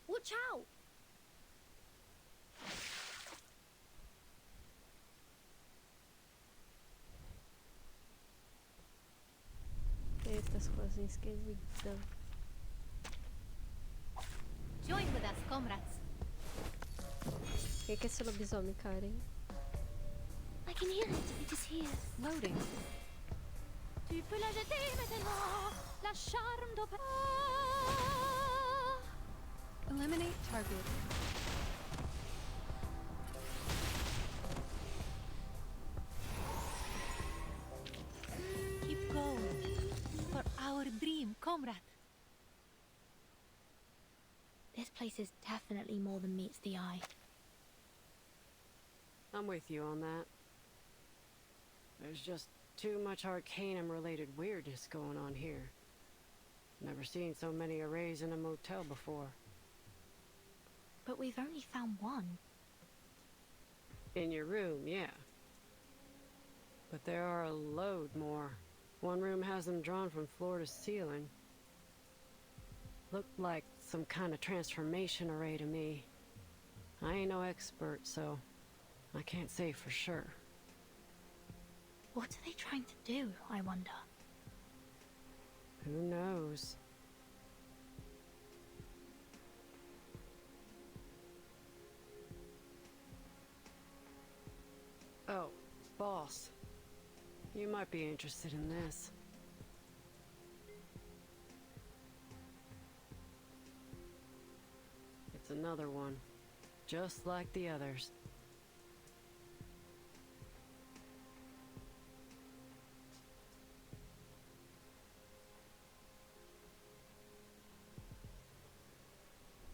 watch out! Estas coisinhas esquisitas. Join with us, comrades. O que é esse lobisomem, Karen? I can hear it. It is here. Loading. Tu peux la jeter maintenant, la charme d'opéra. Eliminate target. Keep going. For our dream, comrade. This place is definitely more than meets the eye. I'm with you on that. There's just too much Arcanum-related weirdness going on here. Never seen so many arrays in a motel before. But we've only found one. In your room, yeah. But there are a load more. One room has them drawn from floor to ceiling. Looked like some kind of transformation array to me. I ain't no expert, so I can't say for sure. What are they trying to do, I wonder? Who knows? Oh, boss. You might be interested in this. It's another one, just like the others.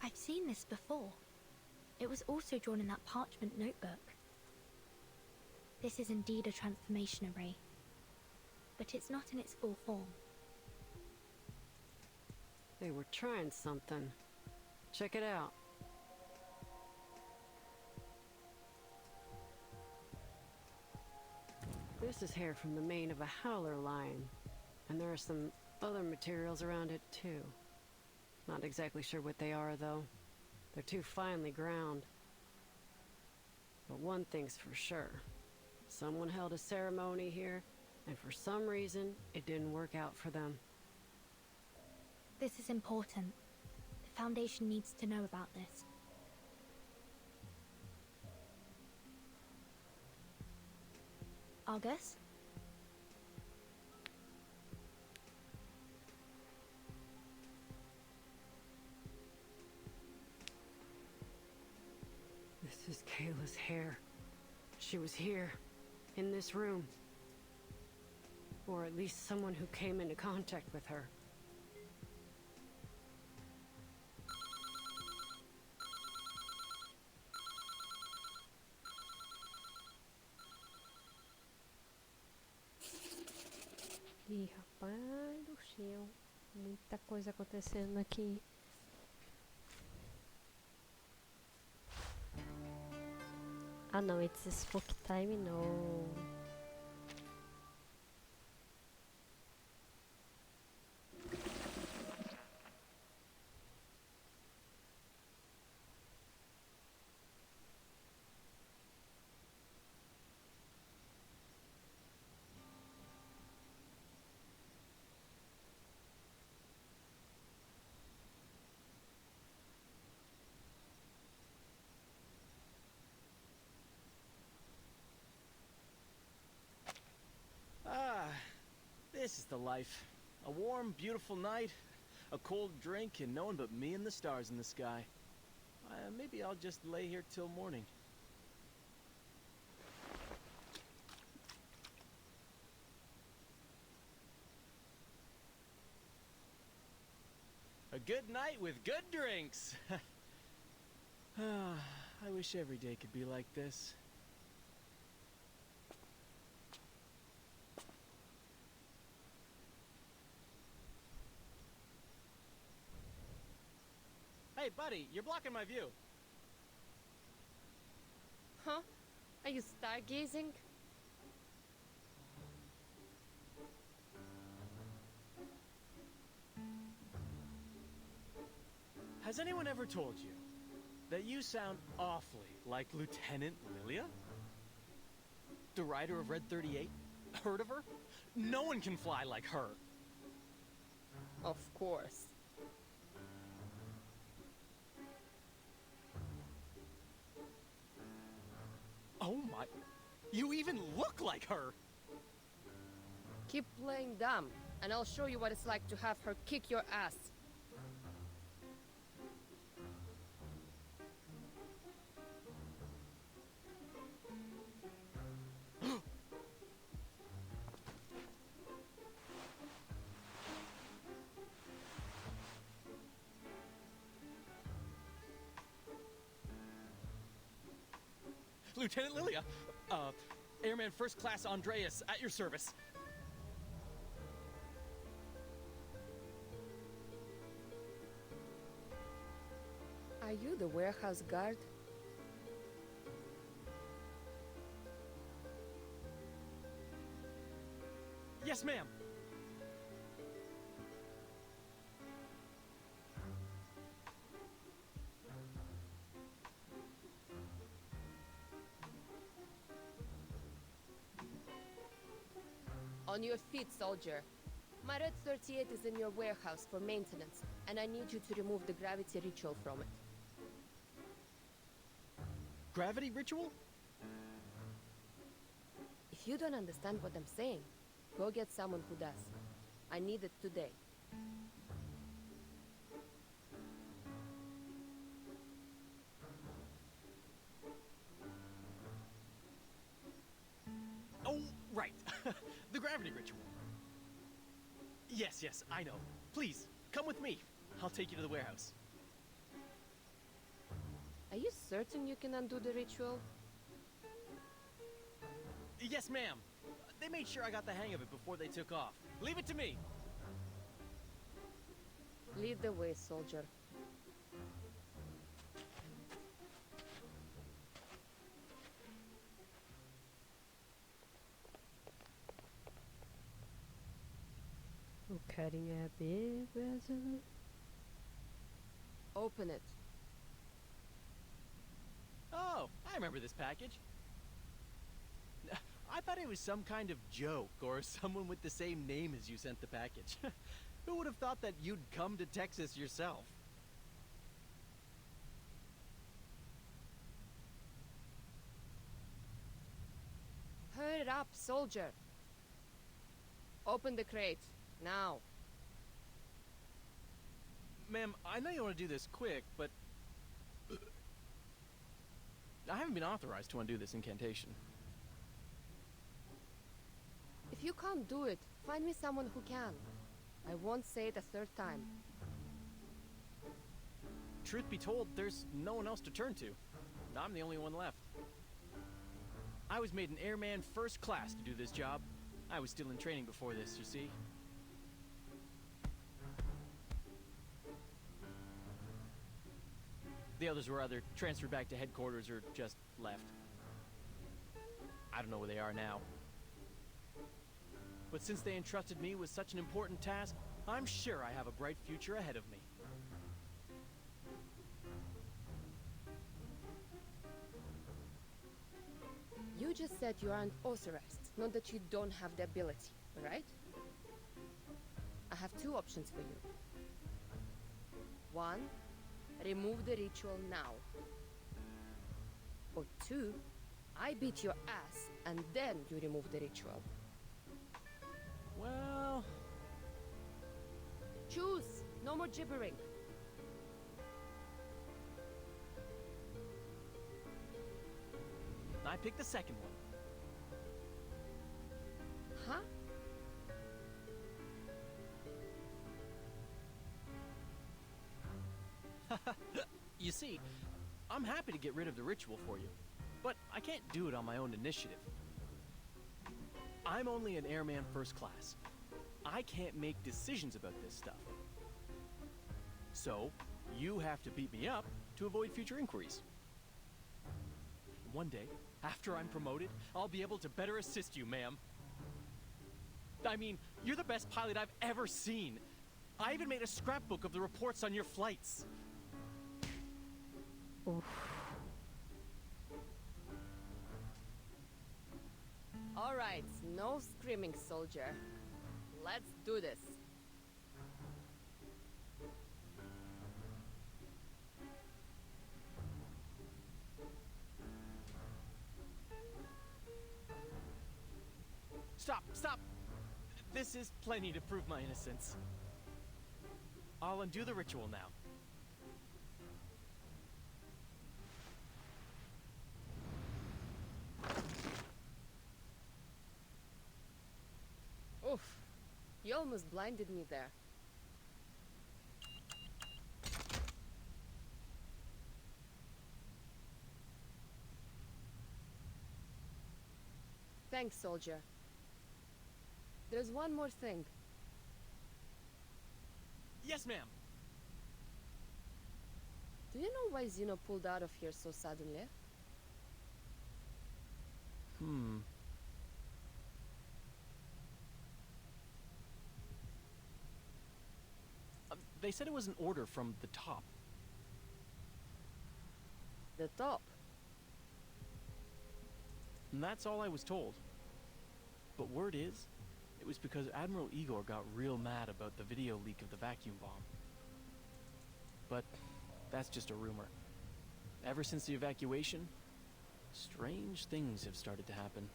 I've seen this before. It was also drawn in that parchment notebook. This is indeed a transformation array, but it's not in its full form. They were trying something. Check it out. This is hair from the mane of a howler lion, and there are some other materials around it too. Not exactly sure what they are, though. They're too finely ground. But one thing's for sure. Someone held a ceremony here, and for some reason, it didn't work out for them. This is important. The Foundation needs to know about this. Argus? This is Kayla's hair. She was here, in this room. Or at least someone who came into contact with her. Ih, rapaz do céu. Muita coisa acontecendo aqui. Ah não, it's spook time, no. Ah, this is the life. A warm, beautiful night, a cold drink, and no one but me and the stars in the sky. Maybe I'll just lay here till morning. A good night with good drinks! I wish every day could be like this. Hey, buddy, you're blocking my view. Huh? Are you stargazing? Has anyone ever told you that you sound awfully like Lieutenant Lilia? The rider of Red 38? Heard of her? No one can fly like her. Of course. Oh my... You even look like her! Keep playing dumb, and I'll show you what it's like to have her kick your ass. Lieutenant Lilia! Airman First Class Andreas, at your service. Are you the warehouse guard? Yes, ma'am! On your feet, soldier. My Red 38 is in your warehouse for maintenance, and I need you to remove the gravity ritual from it. Gravity ritual? If you don't understand what I'm saying, go get someone who does. I need it today. Oh, right. The gravity ritual. Yes, I know. Please, come with me. I'll take you to the warehouse. Are you certain you can undo the ritual? Yes, ma'am. They made sure I got the hang of it before they took off. Leave it to me. Lead the way, soldier. O carinha é bêbado. Open it. Oh, I remember this package. I thought it was some kind of joke or someone with the same name as you sent the package. Who would have thought that you'd come to Texas yourself? Hurry it up, soldier. Open the crate, now. Ma'am, I know you want to do this quick, but I haven't been authorized to undo this incantation. If you can't do it, find me someone who can. I won't say it a third time. Truth be told, there's no one else to turn to. I'm the only one left. I was made an airman first class to do this job. I was still in training before this, you see. The others were either transferred back to headquarters or just left. I don't know where they are now. But since they entrusted me with such an important task, I'm sure I have a bright future ahead of me. You just said you aren't authorized, not that you don't have the ability, right? I have two options for you. One, remove the ritual now. Or two, I beat your ass and then you remove the ritual. Well... Choose! No more gibbering. I picked the second one. Huh? You see, I'm happy to get rid of the ritual for you, but I can't do it on my own initiative. I'm only an airman first class. I can't make decisions about this stuff. So, you have to beat me up to avoid future inquiries. One day, after I'm promoted, I'll be able to better assist you, ma'am. I mean, you're the best pilot I've ever seen. I even made a scrapbook of the reports on your flights. Oof. All right, no screaming, soldier. Let's do this. Stop, stop! This is plenty to prove my innocence. I'll undo the ritual now. Oof, you almost blinded me there. Thanks, soldier. There's one more thing. Yes, ma'am. Do you know why Zeno pulled out of here so suddenly? They said it was an order from the top. The top? And that's all I was told. But word is, it was because Admiral Igor got real mad about the video leak of the vacuum bomb. But that's just a rumor. Ever since the evacuation, strange things have started to happen.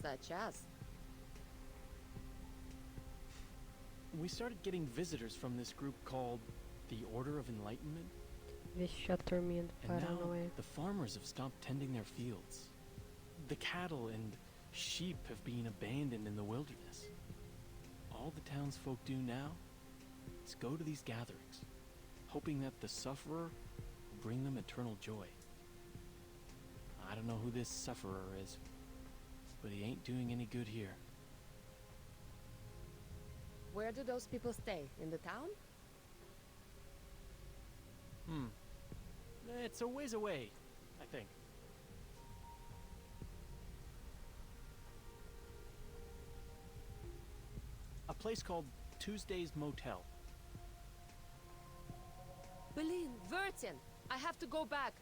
Such as? We started getting visitors from this group called the Order of Enlightenment. Vixe, a turminha do And now Paranoia. the farmers have stopped tending their fields. The cattle and sheep have been abandoned in the wilderness. All the townsfolk do now is go to these gatherings, hoping that the sufferer will bring them eternal joy. I don't know who this sufferer is, but he ain't doing any good here. Where do those people stay? In the town? It's a ways away, I think. A place called Tuesday's Motel. Berlin, Vertin! I have to go back.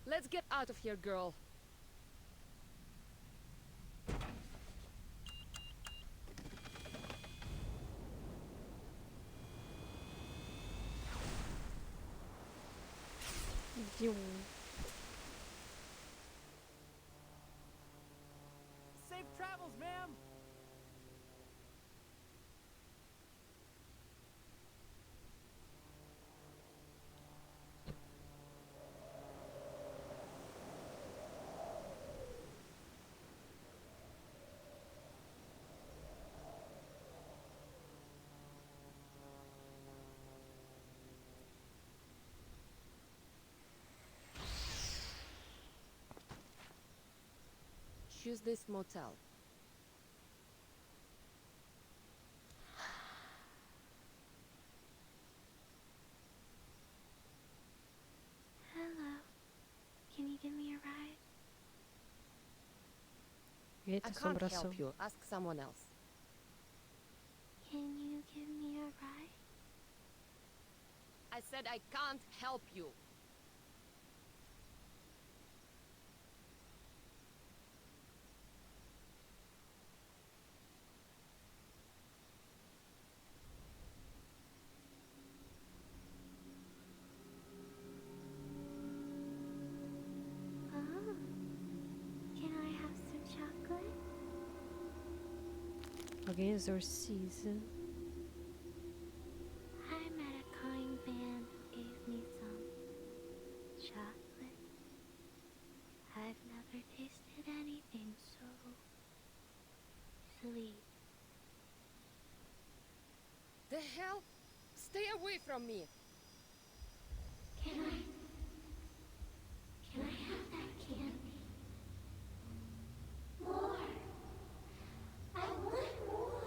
Let's get out of here, girl. Safe travels, ma'am! Choose this motel. Hello. Can you give me a ride? Eita, I can't assombração. help you. Ask someone else. Can you give me a ride? I said I can't help you. Oh. Can I have some chocolate? Alguém exorciza. I met a kind man who gave me some chocolate. I've never tasted anything so sweet. The hell? Stay away from me. Can I have that candy? More. I want more.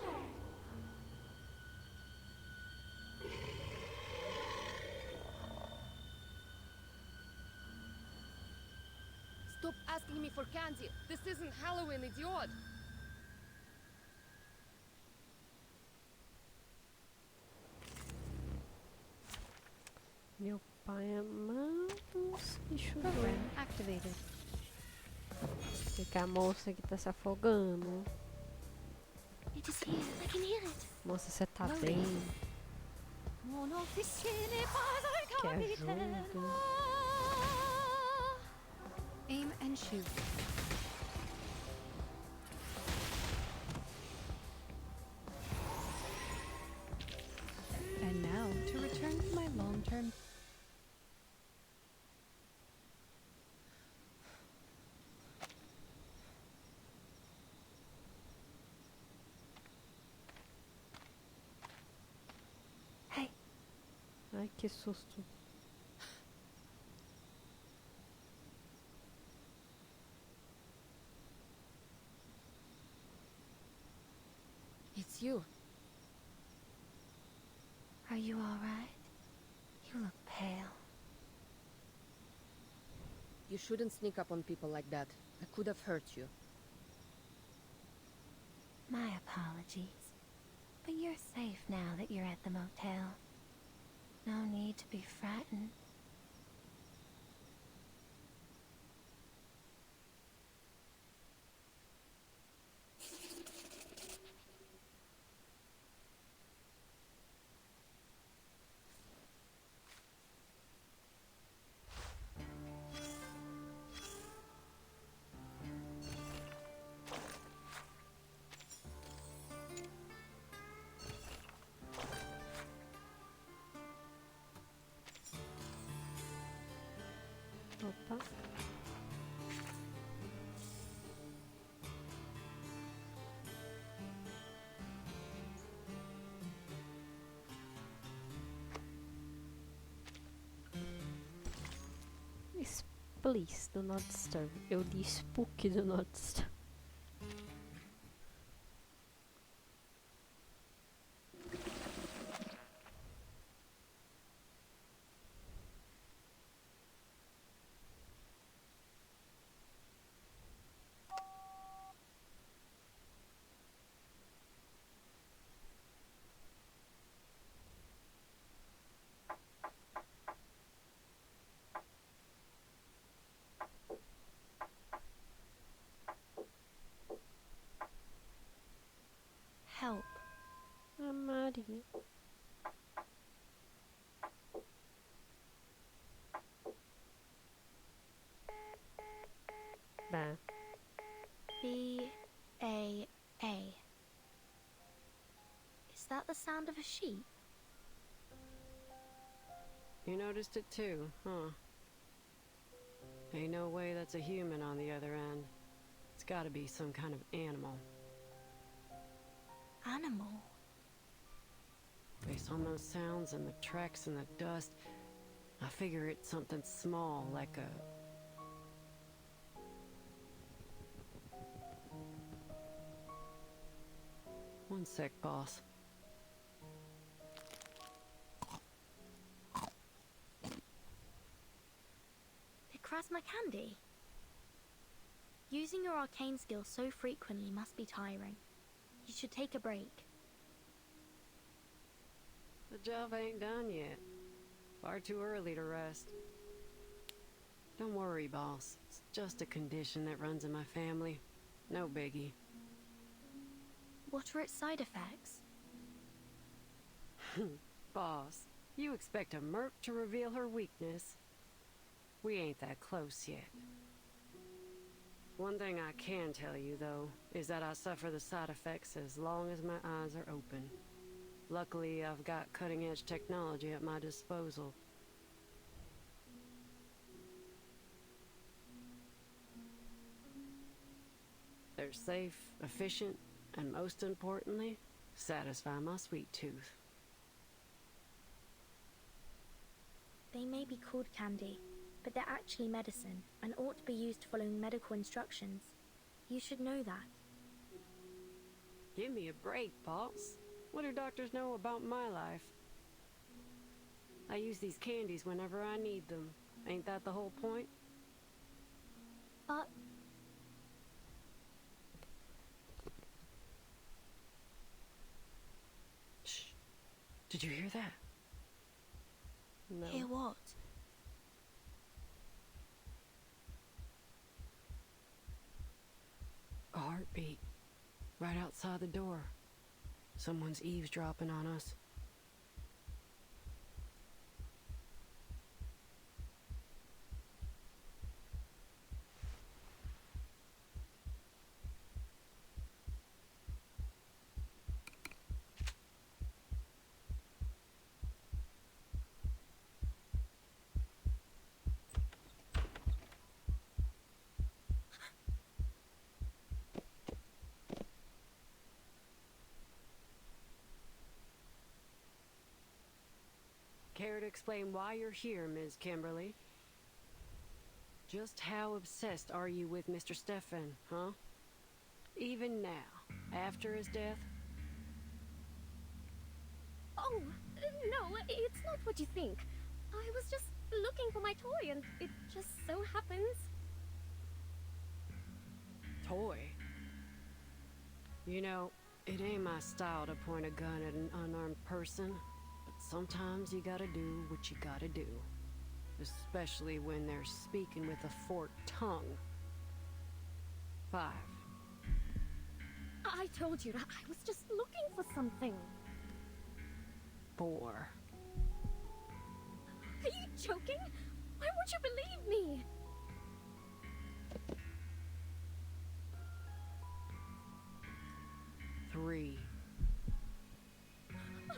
Stop asking me for candy. This isn't Halloween, idiot. Meu pai amado, bicho Program doido. activated. Fica a moça que tá se afogando. It is here. I can hear it. Moça, você tá Loading. bem? Mon officier n'est pas un Que capitaine. ajuda. Aim and shoot. And now to return to my long-term. Hey. Ai, que susto. It's you. Are you all right? You look pale. You shouldn't sneak up on people like that. I could have hurt you. My apologies. But you're safe now that you're at the motel. No need to be frightened. Opa. Please, do not disturb. Eu li Spook, do not disturb. Help. A Maria. Bah. B-A-A. Is that the sound of a sheep? You noticed it too, huh? Ain't no way that's a human on the other end. It's gotta be some kind of animal. Animal? Based on those sounds and the tracks and the dust, I figure it's something small, like a... One sec, boss. It cracks my candy. Using your arcane skills so frequently must be tiring. You should take a break. The job ain't done yet. Far too early to rest. Don't worry, boss. It's just a condition that runs in my family. No biggie. What are its side effects? Boss, you expect a merc to reveal her weakness? We ain't that close yet. One thing I can tell you, though, is that I suffer the side effects as long as my eyes are open. Luckily, I've got cutting-edge technology at my disposal. They're safe, efficient, and most importantly, satisfy my sweet tooth. They may be called candy, but they're actually medicine and ought to be used following medical instructions. You should know that. Give me a break, boss. What do doctors know about my life? I use these candies whenever I need them. Ain't that the whole point? But... Shh. Did you hear that? No. Hear what? A heartbeat. Right outside the door. Someone's eavesdropping on us. Care to explain why you're here, Ms. Kimberly? Just how obsessed are you with Mr. Stefan, huh? Even now, after his death? Oh, no, it's not what you think. I was just looking for my toy and it just so happens. Toy? You know, it ain't my style to point a gun at an unarmed person. Sometimes you gotta do what you gotta do. Especially when they're speaking with a forked tongue. 5. I told you, I was just looking for something. 4. Are you joking? Why would you believe me? 3.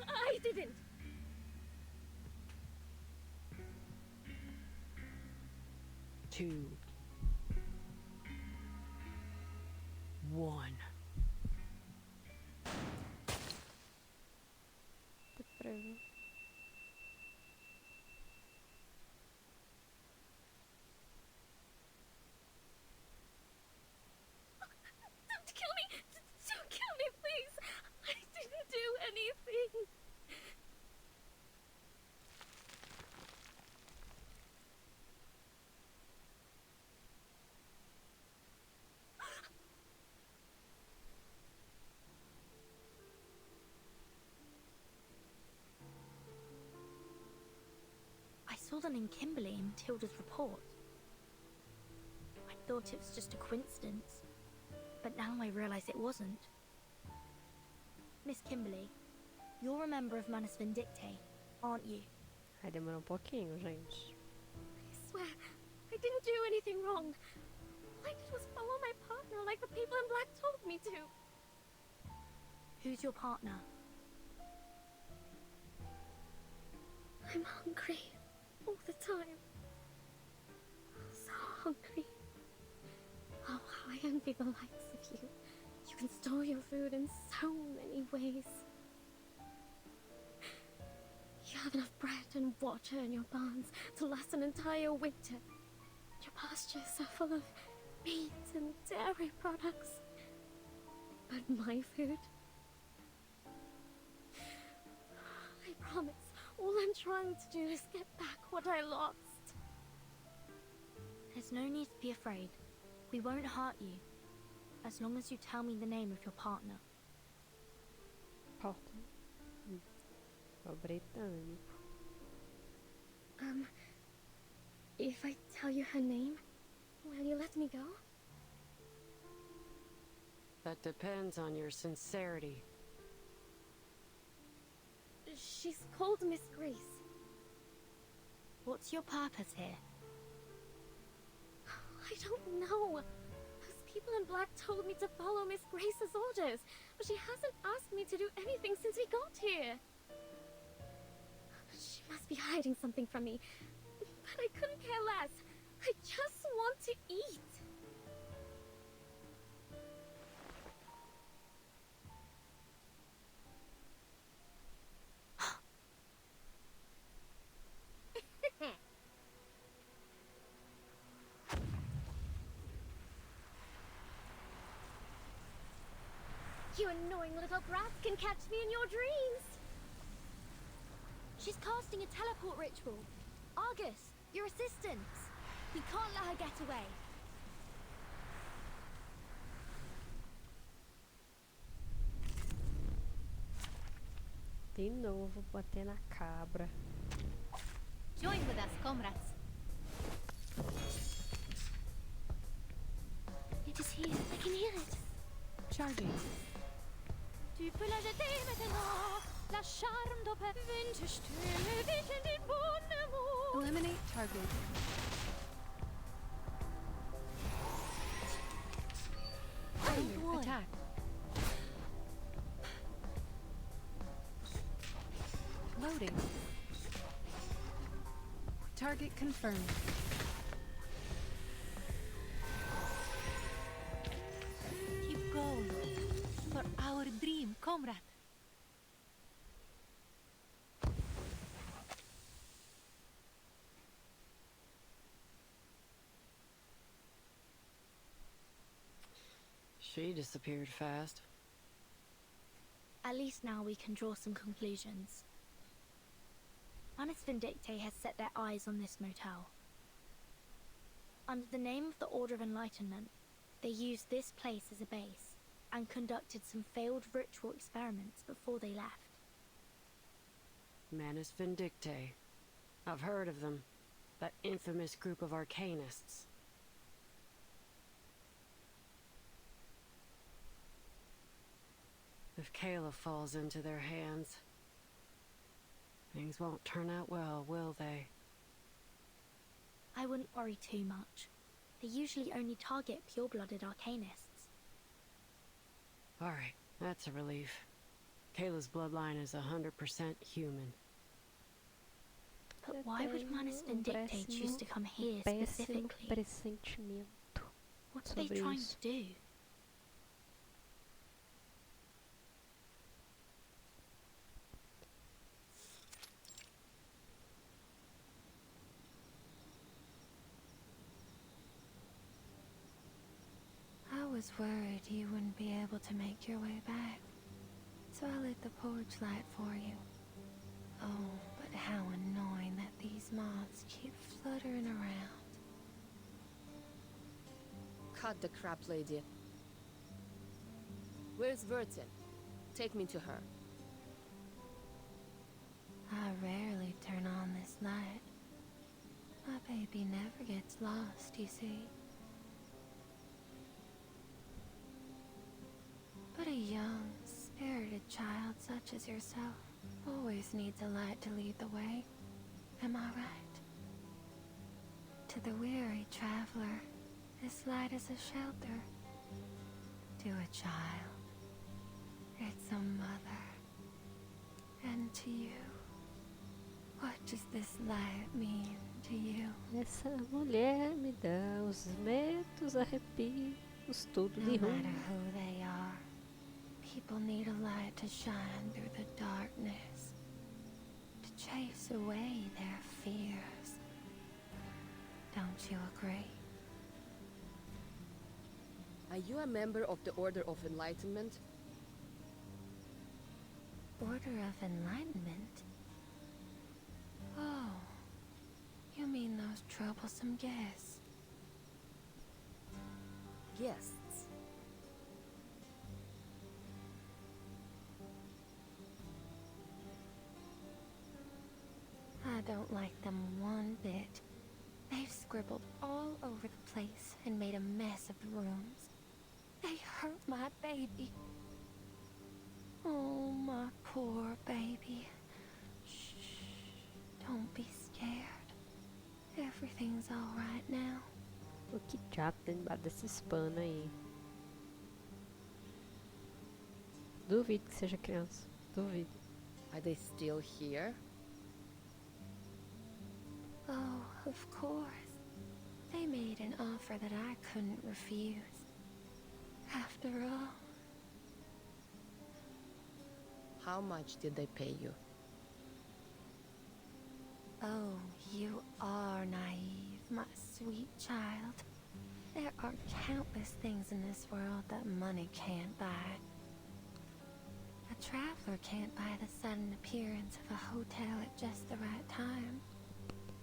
I didn't. 2. 1. Te prego. saw the name Kimberly in Matilda's report. I thought it was just a coincidence, but now I realise it wasn't. Miss Kimberly, you're a member of Manus Vindictae, aren't you? Ai, demorou um pouquinho, gente. I swear, I didn't do anything wrong. All I did was follow my partner like the people in black told me to. Who's your partner? I'm hungry all the time. So hungry. Oh, how I envy the likes of you. You can store your food in so many ways. You have enough bread and water in your barns to last an entire winter. Your pastures are full of meat and dairy products. But my food? I promise, all I'm trying to do is get back what I lost. There's no need to be afraid. We won't hurt you, as long as you tell me the name of your partner. Partner? O britânico. If I tell you her name, will you let me go? That depends on your sincerity. She's called Miss Grace. What's your purpose here? I don't know. Those people in black told me to follow Miss Grace's orders, but she hasn't asked me to do anything since we got here. She must be hiding something from me, but I couldn't care less. I just want to eat. You annoying little brats can catch me in your dreams. She's casting a teleport ritual. Argus, your assistant. You can't let her get away. De novo, bater na cabra. Join with us, comrades. It is here. I can hear it. Charging. Tu peux la jeter maintenant. La charme doit pas stille, vichen din bon amour. Eliminate target. Attack. Loading. Target confirmed. Keep going. For our dream, comrade. She disappeared fast. At least now we can draw some conclusions. Manus Vindictae has set their eyes on this motel. Under the name of the Order of Enlightenment, they used this place as a base and conducted some failed ritual experiments before they left. Manus Vindictae. I've heard of them. That infamous group of arcanists. If Kayla falls into their hands, things won't turn out well, will they? I wouldn't worry too much. They usually only target pure-blooded arcanists. Alright, that's a relief. Kayla's bloodline is 100% human. But why would Manus Vindictae choose to come here specifically? Pressentimento. What are they trying to do? I was worried you wouldn't be able to make your way back, so I lit the porch light for you. Oh, but how annoying that these moths keep fluttering around. Cut the crap, lady. Where's Versão? Take me to her. I rarely turn on this light. My baby never gets lost, you see. But a young, spirited child such as yourself always needs a light to lead the way. Am I right? To the weary traveler, this light is a shelter. To a child, it's a mother. And to you, what does this light mean to you? Essa mulher me dá os medos, arrepios, tudo No de matter ruim. who they are, people need a light to shine through the darkness, to chase away their fears. Don't you agree? Are you a member of the Order of Enlightenment? Order of Enlightenment? Oh, you mean those troublesome guests? Guests. I don't like them one bit. They've scribbled all over the place and made a mess of the rooms. They hurt my baby. Oh, my poor baby. Shh, don't be scared. Everything's all right now. O que diabo tem debaixo desses panos aí? Duvido que seja criança. Duvido. Are they still here? Oh, of course. They made an offer that I couldn't refuse. After all. How much did they pay you? Oh, you are naive, my sweet child. There are countless things in this world that money can't buy. A traveler can't buy the sudden appearance of a hotel at just the right time.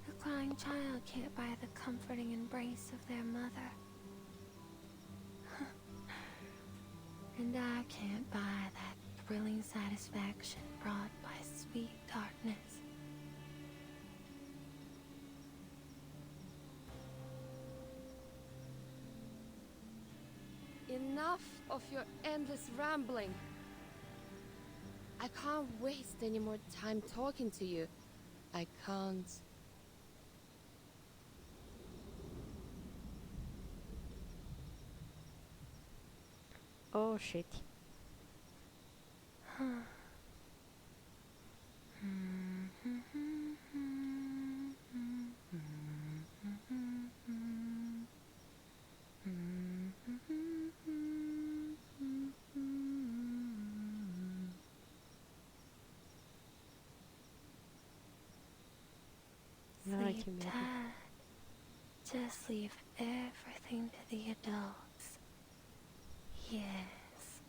A crying child can't buy the comforting embrace of their mother. And I can't buy that thrilling satisfaction brought by sweet darkness. Enough of your endless rambling. I can't waste any more time talking to you. I can't. Oh, shit. Ai, que Sleep medo. tight. Just leave everything to the adults. Yes.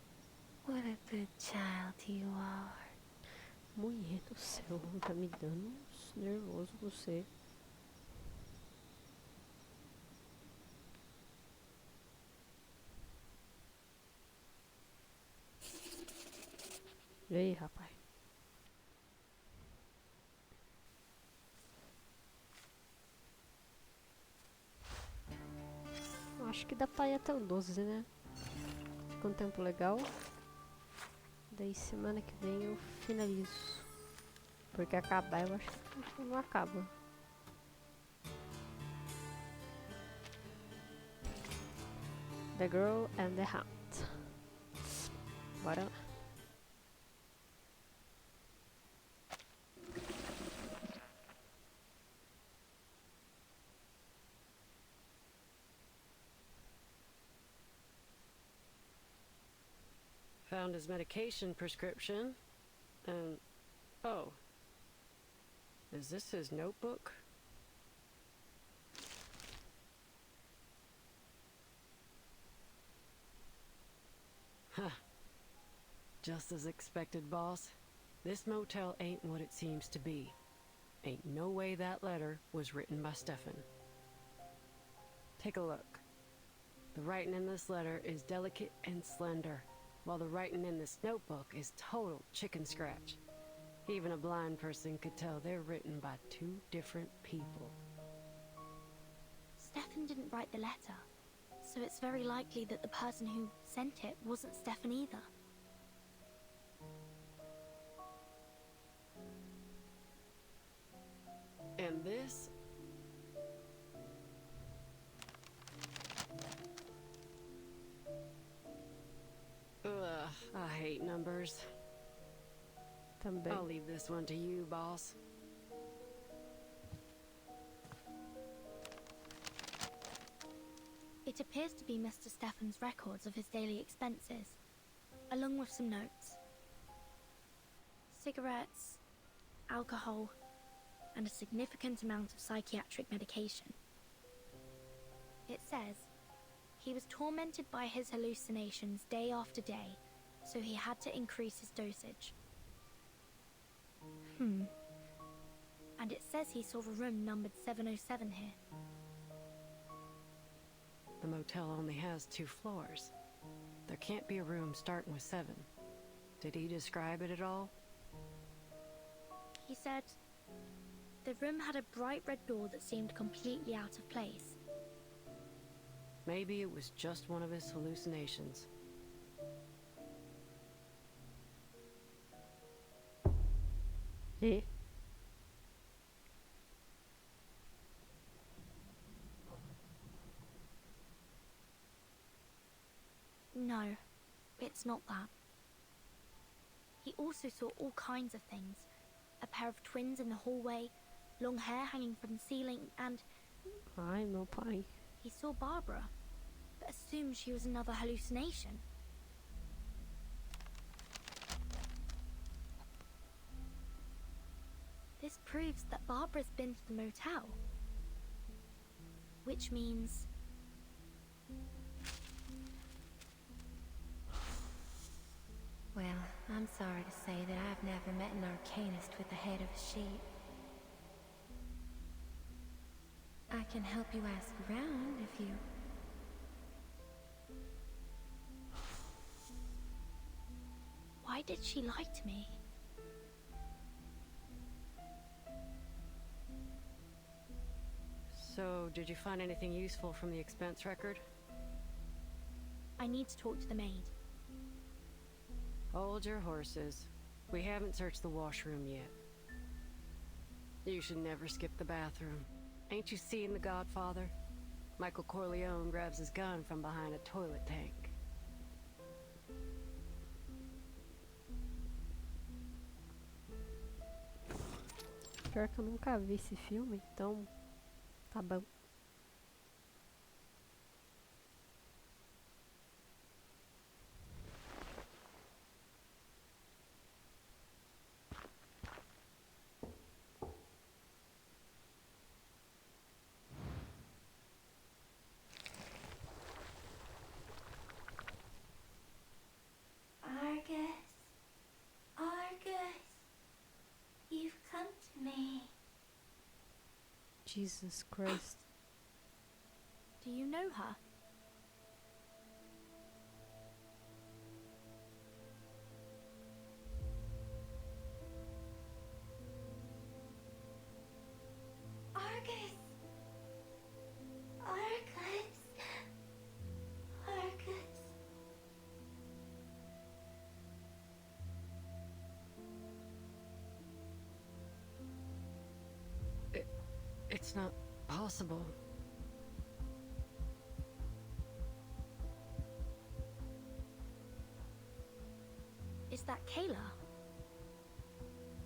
What a good child you are. Mulher do céu, tá me dando uns nervoso você. E aí, rapaz? Acho que dá pra ir até o 12, né? Fica um tempo legal. Daí semana que vem eu finalizo. Porque acabar eu acho que não acaba. The Girl and the Hound. Bora lá. Found his medication prescription. Oh. Is this his notebook? Huh. Just as expected, boss. This motel ain't what it seems to be. Ain't no way that letter was written by Stefan. Take a look. The writing in this letter is delicate and slender, while the writing in this notebook is total chicken scratch. Even a blind person could tell they're written by two different people. write the letter, so it's very likely that the person who sent it wasn't Stefan either. And this? Ugh, I hate numbers. Também. I'll leave this one to you, boss. It appears to be Mr. Stefan's records of his daily expenses, along with some notes. Cigarettes, alcohol, and a significant amount of psychiatric medication. It says he was tormented by his hallucinations day after day, so he had to increase his dosage. And it says he saw a room numbered 707 here. The motel only has 2 floors. There can't be a room starting with 7. Did he describe it at all? He said the room had a bright red door that seemed completely out of place. Maybe it was just one of his hallucinations. E? No, it's not that. He also saw all kinds of things. A pair of twins in the hallway, long hair hanging from the ceiling, and... Ai, meu pai. He saw Barbara, but assumed she was another hallucination. This proves that Barbara's been to the motel. Which means... Well, I'm sorry to say that I've never met an arcanist with the head of a sheep. I can help you ask around if you... Why did she lie to me? So, did you find anything useful from the expense record? I need to talk to the maid. Hold your horses. We haven't searched the washroom yet. You should never skip the bathroom. Ain't you seen The Godfather? Michael Corleone grabs his gun from behind a toilet tank. Pior que eu nunca vi esse filme, então tá bom. Argus, Argus, you've come to me. Jesus Christ. Do you know her? Argus, Argus, Argus. It's not possible. Is that Kayla?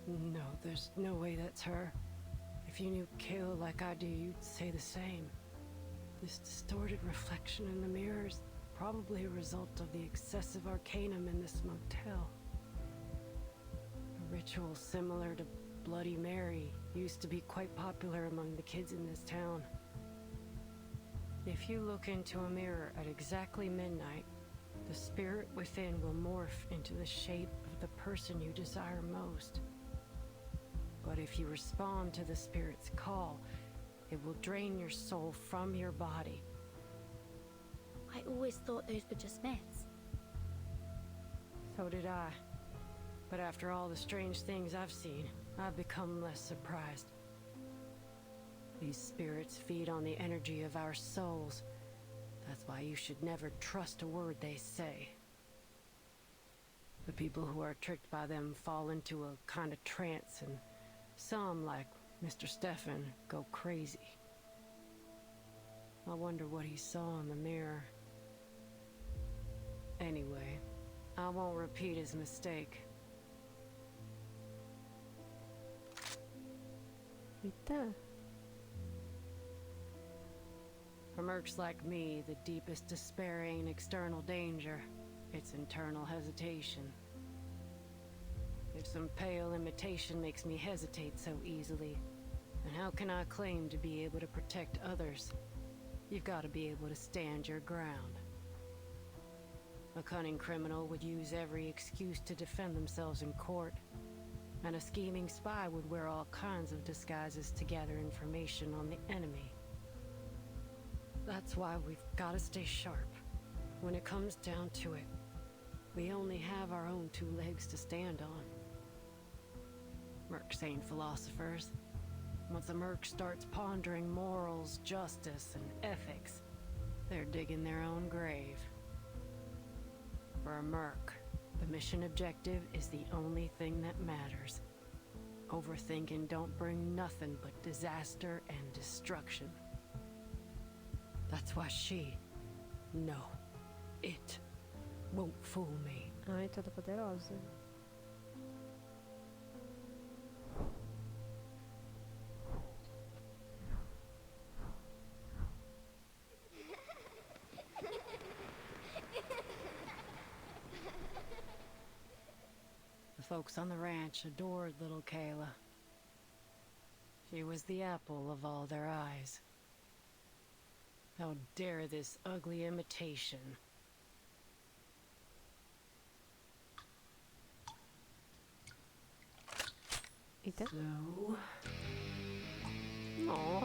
No, there's no way that's her. If you knew Kayla like I do, you'd say the same. This distorted reflection in the mirrors, probably a result of the excessive arcanum in this motel. A ritual similar to Bloody Mary used to be quite popular among the kids in this town. If you look into a mirror at exactly midnight, the spirit within will morph into the shape of the person you desire most. But if you respond to the spirit's call, it will drain your soul from your body. I always thought those were just myths. So did I. But after all the strange things I've seen, I've become less surprised. These spirits feed on the energy of our souls. That's why you should never trust a word they say. The people who are tricked by them fall into a kind of trance, and some, like Mr. Stefan, go crazy. I wonder what he saw in the mirror. Anyway, I won't repeat his mistake. Eita. For mercs like me, the deepest despair ain't external danger. It's internal hesitation. If some pale imitation makes me hesitate so easily, then how can I claim to be able to protect others? You've got to be able to stand your ground. A cunning criminal would use every excuse to defend themselves in court, and a scheming spy would wear all kinds of disguises to gather information on the enemy. That's why we've got to stay sharp. When it comes down to it, we only have our own two legs to stand on. Mercs ain't philosophers. Once a merc starts pondering morals, justice, and ethics, they're digging their own grave. For a merc, the mission objective is the only thing that matters. Overthinking don't bring nothing but disaster and destruction. That's why it won't fool me. Ai, toda poderosa. The folks on the ranch adored little Kayla. She was the apple of all their eyes. How dare this ugly imitation? Eita. So... Ó.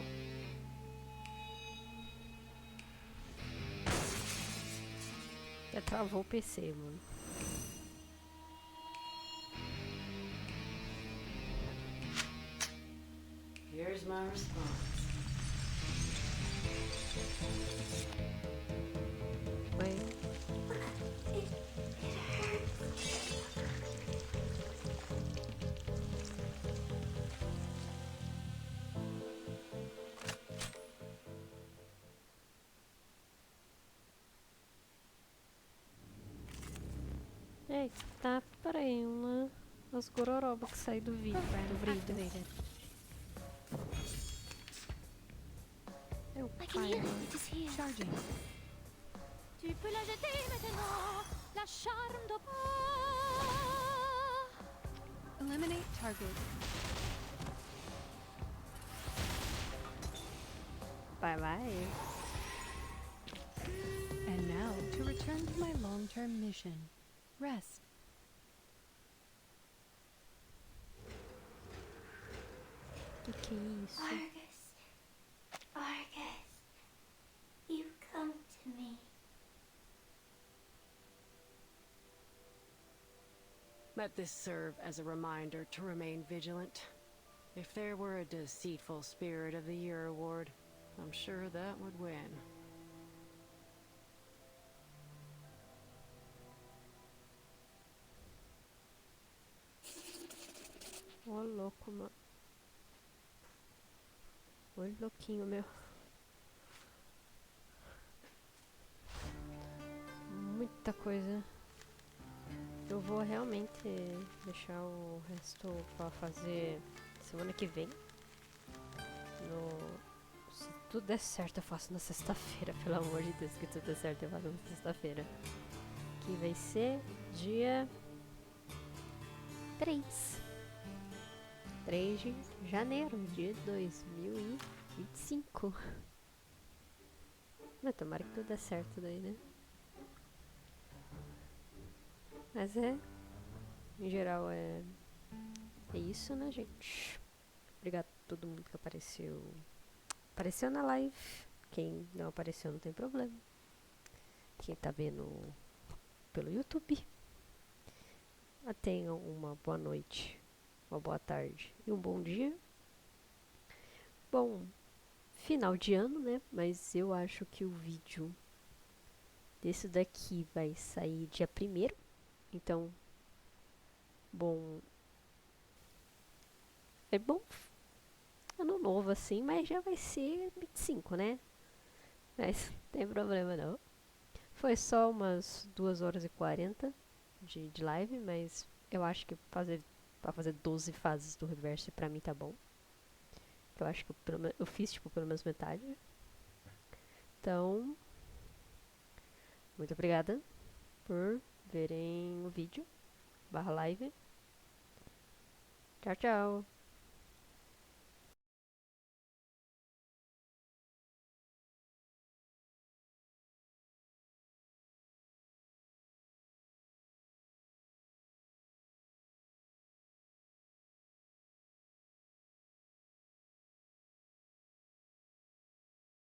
Até travou o PC, mano. Here's my response. Wait. Eita, peraí, as gororoba que sai do vídeo, do brilho. I can hear it. It is here. Charging. Tu peux la jeter maintenant, la charme de Eliminate target. Bye bye. And now to return to my long-term mission. Rest. Que é isso? Argus, you come to me. Let this serve as a reminder to remain vigilant. If there were a deceitful Spirit of the Year award, I'm sure that would win. Ô louco, mano. Olha o louquinho meu. Muita coisa. Eu vou realmente deixar o resto pra fazer semana que vem. Se tudo der certo, eu faço na sexta-feira. Pelo amor de Deus, que tudo der certo, eu faço na sexta-feira. Que vai ser dia 3 de janeiro de 2025. Mas tomara que tudo dê certo daí, né? Mas em geral é isso, né, gente? Obrigado a todo mundo que apareceu na live. Quem não apareceu não tem problema. Quem tá vendo pelo YouTube, tenham uma boa noite, uma boa tarde e um bom dia. Bom, final de ano, né? Mas eu acho que o vídeo desse daqui vai sair dia 1º. Então, bom, é bom ano novo assim, mas já vai ser 25, né? Mas não tem problema não. Foi só umas 2 horas e 40 de live, mas eu acho que pra fazer 12 fases do reverse pra mim tá bom. Eu acho que eu fiz tipo pelo menos metade. Então, muito obrigada por verem o vídeo /live. Tchau, tchau!